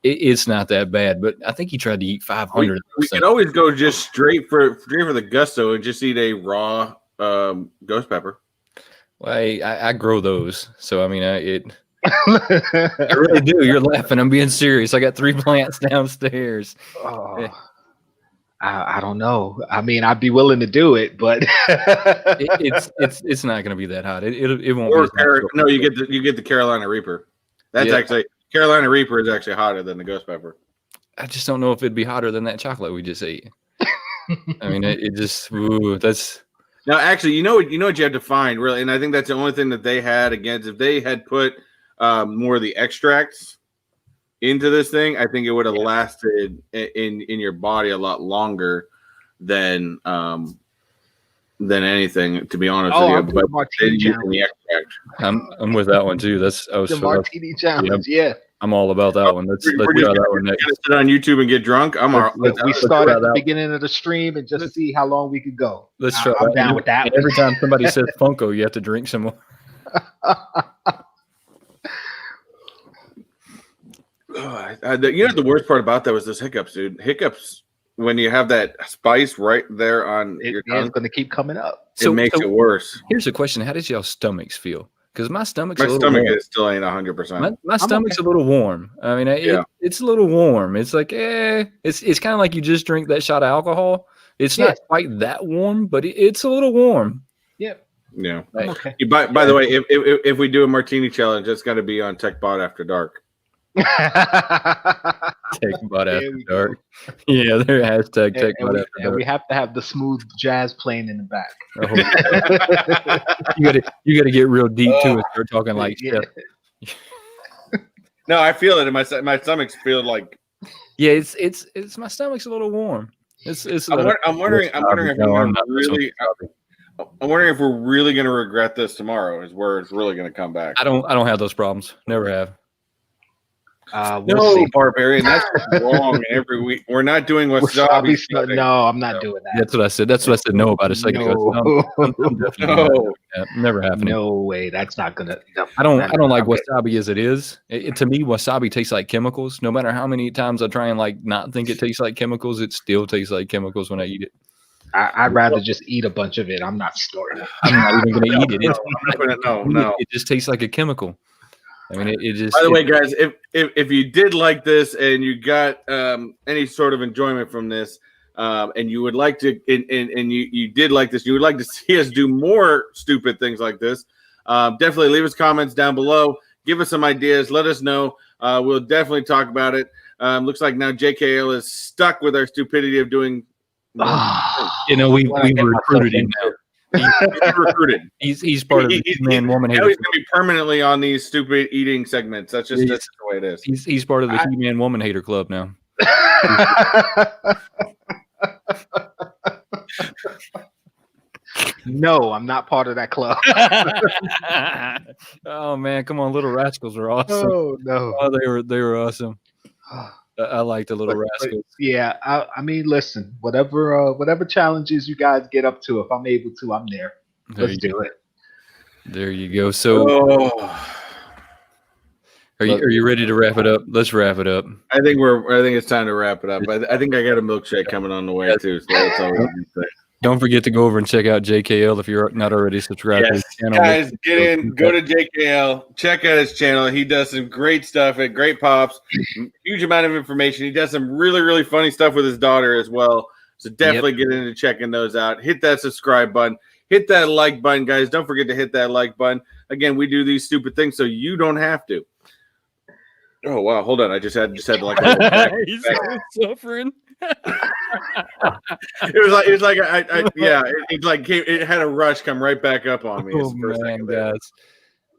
it's not that bad. But I think he tried to eat 500. We could always go just straight for the gusto and just eat a raw ghost pepper. Well, I grow those, so I mean, I really do. You're laughing. I'm being serious. I got 3 plants downstairs. Oh. I don't know. I mean, I'd be willing to do it, but it's not going to be that hot. It won't. Or no, you get the Carolina Reaper. That's actually Carolina Reaper is actually hotter than the ghost pepper. I just don't know if it'd be hotter than that chocolate we just ate. I mean, that's. Now, actually, you know what you have to find really, and I think that's the only thing that they had against. If they had put more of the extracts into this thing, I think it would have lasted in your body a lot longer than anything. To be honest with you, but the extract. I'm with that one too. The martini challenge. Yeah. I'm all about that one. Let's try that one next. Sit on YouTube and get drunk. We start at the beginning of the stream and just see how long we could go. Let's try. I'm down with that. Every time somebody says Funko, you have to drink some more. The worst part about that was those hiccups, dude. Hiccups when you have that spice right there on your tongue. It's going to keep coming up. It makes it worse. Here's a question: how does y'all stomachs feel? Because my stomach still ain't 100%. My stomach's a little warm. I mean, it's a little warm. It's like, it's kind of like you just drink that shot of alcohol. It's not quite that warm, but it's a little warm. Yep. Yeah. I'm okay. By the way, if we do a martini challenge, it's got to be on Techbot After Dark. Techbot After Dark. Yeah, they're hashtag Techbot After Dark. We have to have the smooth jazz playing in the back. You gotta get real deep too and start talking like stuff. No, I feel it in my stomach's feel like. Yeah, it's my stomach's a little warm. I'm wondering if we're really going to regret this tomorrow. Is where it's really going to come back. I don't have those problems. Never have. We'll see. Barbarian, that's wrong. Every week we're not doing wasabi. No, I'm not doing that. That's what I said. That's what I said. No about a second ago. I'm definitely never happening. No way. That's not gonna. No, I don't like wasabi as it is. To me, wasabi tastes like chemicals. No matter how many times I try and not think it tastes like chemicals, it still tastes like chemicals when I eat it. I'd rather just eat a bunch of it. I'm not storing it. I'm not even going to eat it. No. It just tastes like a chemical. I mean, it just. By the way, guys, if you did like this and you got any sort of enjoyment from this, and you would like to, and you did like this, you would like to see us do more stupid things like this, definitely leave us comments down below. Give us some ideas. Let us know. We'll definitely talk about it. Looks like now JKL is stuck with our stupidity of doing. We recruited him now. He's recruited. He's part of the He-Man Woman Hater. Now he's going to be permanently on these stupid eating segments. That's the way it is. He's part of the He-Man Woman Hater Club now. No, I'm not part of that club. Oh man, come on, Little Rascals are awesome. Oh no, they were awesome. I like the Little Rascals. Yeah, I mean, listen, whatever challenges you guys get up to, if I'm able to, I'm there. Let's do it. There you go. So, are you ready to wrap it up? Let's wrap it up. I think it's time to wrap it up. I think I got a milkshake coming on the way too. So that's all we can say. Don't forget to go over and check out JKL if you're not already subscribed to his channel. Guys, go to JKL, check out his channel. He does some great stuff at Great Pops, huge amount of information. He does some really, really funny stuff with his daughter as well. So definitely get into checking those out. Hit that subscribe button. hit that like button, guys. Don't forget to hit that like button. Again, we do these stupid things so you don't have to. Oh wow, hold on. I just had like a little He's suffering. it was like it had a rush come right back up on me. Oh man, guys.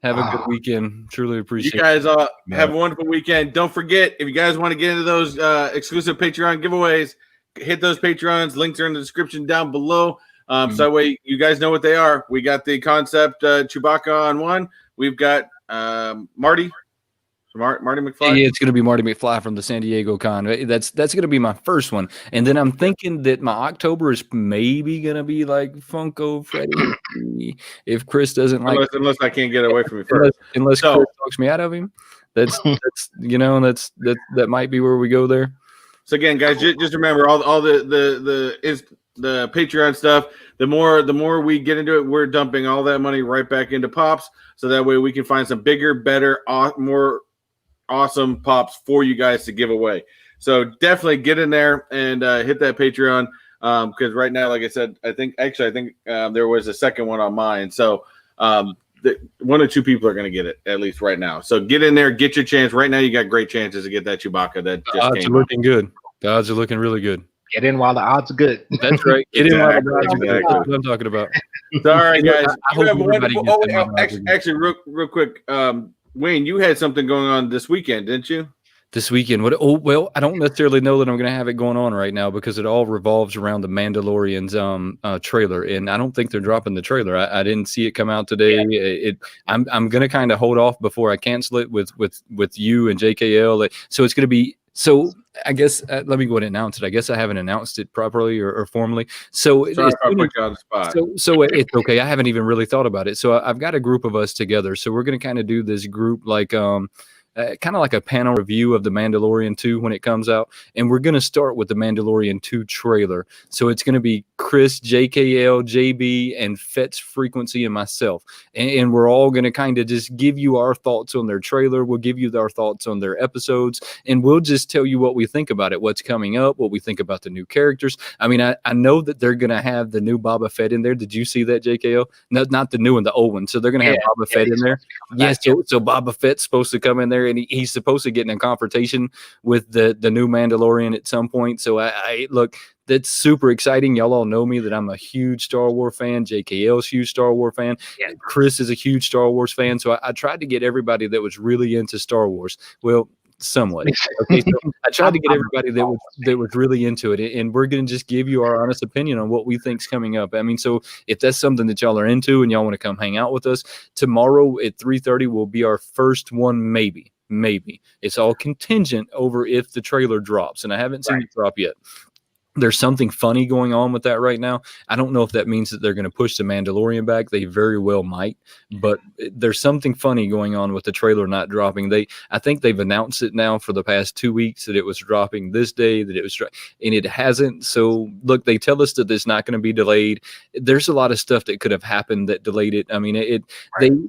Have a good weekend. Truly appreciate you guys. Have a wonderful weekend. Don't forget, if you guys want to get into those exclusive Patreon giveaways, hit those Patreons. Links are in the description down below. So that way you guys know what they are. We got the concept Chewbacca on one. We've got Marty McFly. Yeah, it's going to be Marty McFly from the San Diego Con. That's going to be my first one, and then I'm thinking that my October is maybe going to be like Funko Freddy if Chris doesn't like. Unless I can't get away from me first. Unless Chris talks me out of him, that might be where we go there. So again, guys, just remember all the Patreon stuff. The more we get into it, we're dumping all that money right back into Pops, so that way we can find some bigger, better, more awesome Pops for you guys to give away. So definitely get in there and hit that Patreon, because right now, like I said, I think there was a second one on mine. So one or two people are going to get it at least right now. So get in there, get your chance. Right now, you got great chances to get that Chewbacca. That just odds are looking good. The odds are looking really good. Get in while the odds are good. That's right. Get in while the odds are good. That's what I'm talking about. So, all right, guys. Actually, real quick, Wayne, you had something going on this weekend, didn't you? This weekend? Well, I don't necessarily know that I'm going to have it going on right now because it all revolves around the Mandalorian's trailer, and I don't think they're dropping the trailer. I didn't see it come out today. Yeah. I'm going to kind of hold off before I cancel it with you and JKL. So it's going to be. So I guess let me go ahead and announce it. I guess I haven't announced it properly or formally. So sorry if I put you on the spot. So it's okay. I haven't even really thought about it. So I've got a group of us together. So we're going to kind of do this group like kind of like a panel review of The Mandalorian 2 when it comes out. And we're going to start with The Mandalorian 2 trailer. So it's going to be Chris, JKL, JB, and Fetz Frequency and myself. And we're all going to kind of just give you our thoughts on their trailer. We'll give you our thoughts on their episodes. And we'll just tell you what we think about it, what's coming up, what we think about the new characters. I mean, I know that they're going to have the new Boba Fett in there. Did you see that, JKL? No, not the new one, the old one. So they're going to have Boba Fett in there. Yes, so Boba Fett's supposed to come in there. And he's supposed to get in a confrontation with the new Mandalorian at some point. So I look, that's super exciting. Y'all all know me that I'm a huge Star Wars fan. JKL's huge Star Wars fan. Yeah. Chris is a huge Star Wars fan. So I tried to get everybody that was really into Star Wars. Well, somewhat. Okay, so I tried to get everybody that was really into it, and we're going to just give you our honest opinion on what we think's coming up. I mean, so if that's something that y'all are into and y'all want to come hang out with us tomorrow at 3:30 will be our first one. Maybe it's all contingent over if the trailer drops, and I haven't seen it drop yet. There's something funny going on with that right now. I don't know if that means that they're going to push the Mandalorian back. They very well might, but there's something funny going on with the trailer not dropping. I think they've announced it now for the past 2 weeks that it was dropping this day, that it was, and it hasn't. So look, they tell us that it's not going to be delayed. There's a lot of stuff that could have happened that delayed it. I mean,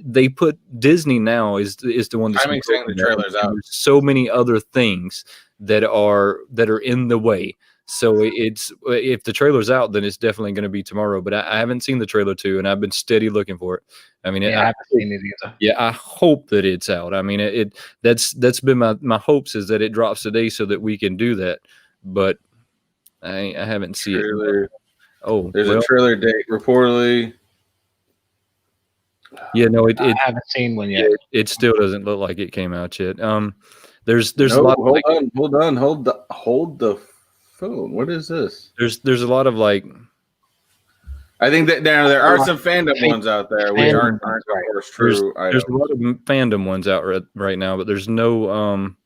they put Disney now is the one that's saying the trailer's out. There's so many other things that are in the way. So it's if the trailer's out, then it's definitely going to be tomorrow. But I haven't seen the trailer too, and I've been steady looking for it. I mean, I haven't seen it either. Yeah, I hope that it's out. I mean, that's been my hopes is that it drops today so that we can do that. But I haven't seen it. Oh, there's a trailer date reportedly. Yeah, no, I haven't seen one yet. It still doesn't look like it came out yet. There's a lot. Hold the phone. What is this? There's a lot of like. I think that there are some fandom ones out there which aren't of course true. There's a lot of fandom ones out right now, but there's no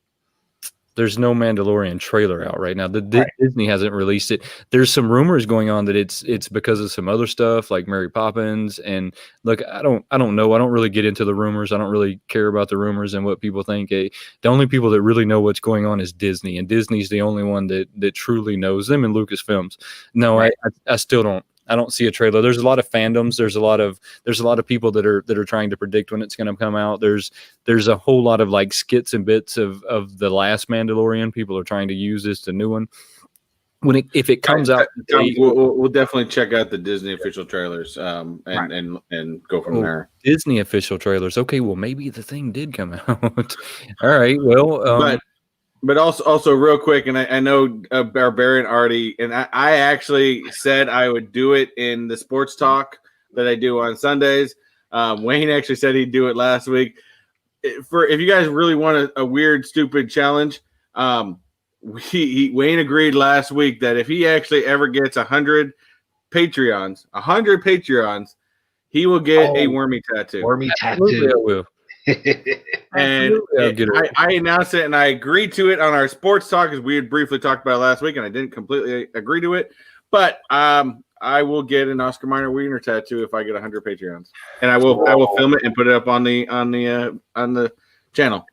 Mandalorian trailer out right now. Disney hasn't released it. There's some rumors going on that it's because of some other stuff like Mary Poppins. And look, I don't know. I don't really get into the rumors. I don't really care about the rumors and what people think. The only people that really know what's going on is Disney, and Disney's the only one that truly knows them, and Lucasfilms. No, right. I still don't. I don't see a trailer. There's a lot of fandoms. There's a lot of people that are trying to predict when it's going to come out. There's a whole lot of like skits and bits of the last Mandalorian. People are trying to use this, the new one. if it comes out, we'll definitely check out the Disney official trailers, and go from there. Disney official trailers. Okay, well maybe the thing did come out. All right, well, but also real quick, and I know Barbarian already, and I actually said I would do it in the sports talk that I do on Sundays. Wayne actually said he'd do it last week. If you guys really want a weird, stupid challenge, Wayne agreed last week that if he actually ever gets 100 Patreons, he will get a Wormy tattoo. Wormy tattoo. I will. And I announced it, and I agreed to it on our sports talk because we had briefly talked about it last week, and I didn't completely agree to it. But I will get an Oscar Minor Wiener tattoo if I get 100 Patreons, and I will film it and put it up on the channel.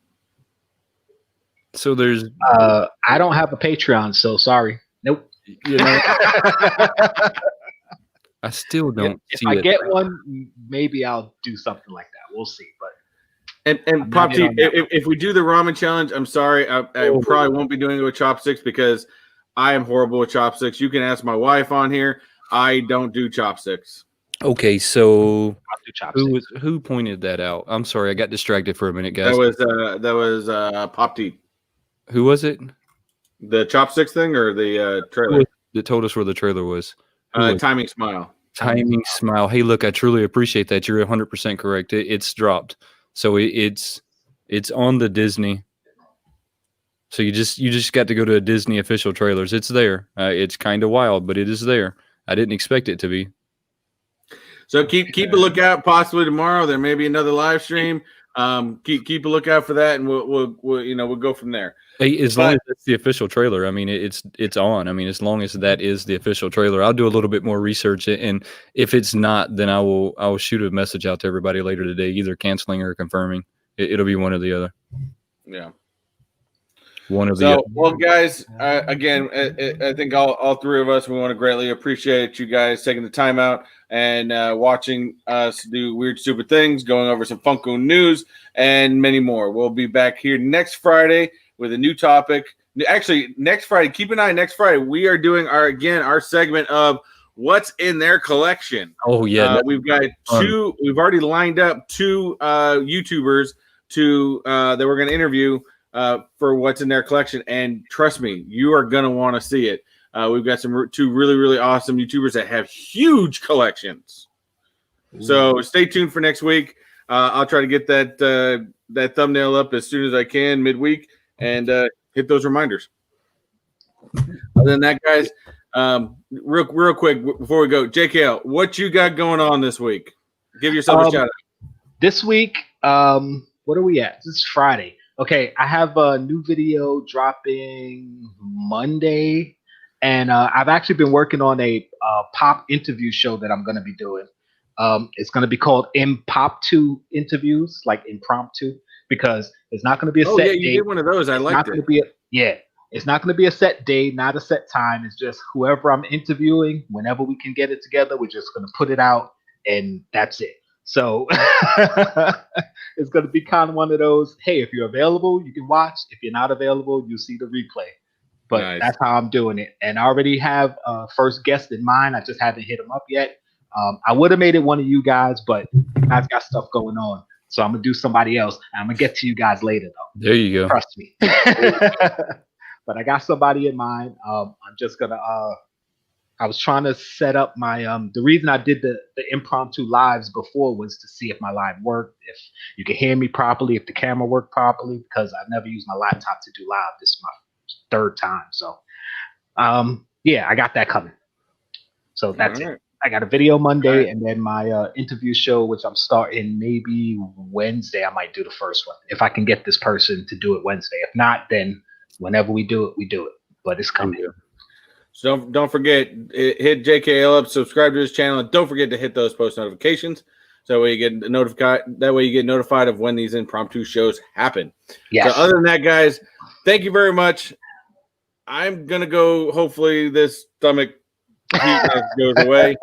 So there's I don't have a Patreon, so sorry. Nope. You know, I still don't. If I get one, maybe I'll do something like that. We'll see. But and Pop T, if we do the ramen challenge, I'm sorry, I probably won't be doing it with chopsticks because I am horrible with chopsticks. You can ask my wife on here. I don't do chopsticks. Okay, so who pointed that out? I'm sorry, I got distracted for a minute, guys. That was Pop T. Who was it? The chopsticks thing or the trailer? That told us where the trailer was. Timing Smile. Timing Smile. Hey, look, I truly appreciate that. You're 100% correct. It's dropped, so it's on the Disney. So you just got to go to a Disney official trailers. It's there. It's kind of wild, but it is there. I didn't expect it to be. So keep a lookout. Possibly tomorrow there may be another live stream. Keep a lookout for that, and we'll go from there. Hey, as long as it's the official trailer, I mean it's on. I mean, as long as that is the official trailer, I'll do a little bit more research, and if it's not, then I will shoot a message out to everybody later today, either canceling or confirming. It'll be one or the other. Yeah. One of the other. Well, guys, again, I think all three of us, we want to greatly appreciate you guys taking the time out and watching us do weird, stupid things, going over some Funko news, and many more. We'll be back here next Friday with a new topic. Actually, next Friday, keep an eye next Friday. We are doing our segment of what's in their collection. Oh, yeah. We've got two. We've already lined up two YouTubers that we're going to interview for what's in their collection, and trust me, you are gonna want to see it. We've got two really, really awesome YouTubers that have huge collections. So stay tuned for next week. I'll try to get that thumbnail up as soon as I can midweek, and hit those reminders. Other than that, guys, real quick before we go, JKL, what you got going on this week? Give yourself a shout out. This week, what are we at? This is Friday. Okay, I have a new video dropping Monday, and I've actually been working on a pop interview show that I'm going to be doing. It's going to be called Impromptu Interviews, like impromptu, because it's not going to be a set yeah, date. You did one of those. I liked it. It's not going to be a set day, not a set time. It's just whoever I'm interviewing, whenever we can get it together, we're just going to put it out, and that's it. So it's going to be kind of one of those, hey, if you're available, you can watch. If you're not available, you'll see the replay. But That's how I'm doing it. And I already have a first guest in mind. I just haven't hit him up yet. I would have made it one of you guys, but you guys got stuff going on. So I'm going to do somebody else. And I'm going to get to you guys later, though. There you go. Trust me. But I got somebody in mind. I'm just going to I was trying to set up my the reason I did the impromptu lives before was to see if my live worked, if you could hear me properly, if the camera worked properly, because I've never used my laptop to do live. This is my third time. So I got that coming. So that's it. I got a video Monday, and then my interview show, which I'm starting maybe Wednesday. I might do the first one if I can get this person to do it Wednesday. If not, then whenever we do it, we do it. But it's coming. So don't forget, hit JKL up, subscribe to his channel, and don't forget to hit those post notifications. So that way you get notified. That way you get notified of when these impromptu shows happen. Yes. So other than that, guys, thank you very much. I'm gonna go. Hopefully, this stomach heat goes away.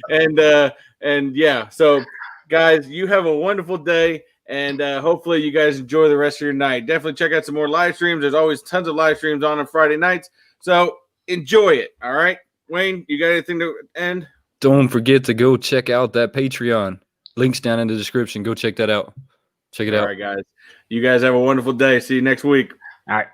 and yeah. So, guys, you have a wonderful day. And hopefully you guys enjoy the rest of your night. Definitely check out some more live streams. There's always tons of live streams on Friday nights. So enjoy it. All right, Wayne, you got anything to end? Don't forget to go check out that Patreon. Links down in the description. Go check that out. Check it out. All right, guys. You guys have a wonderful day. See you next week. All right.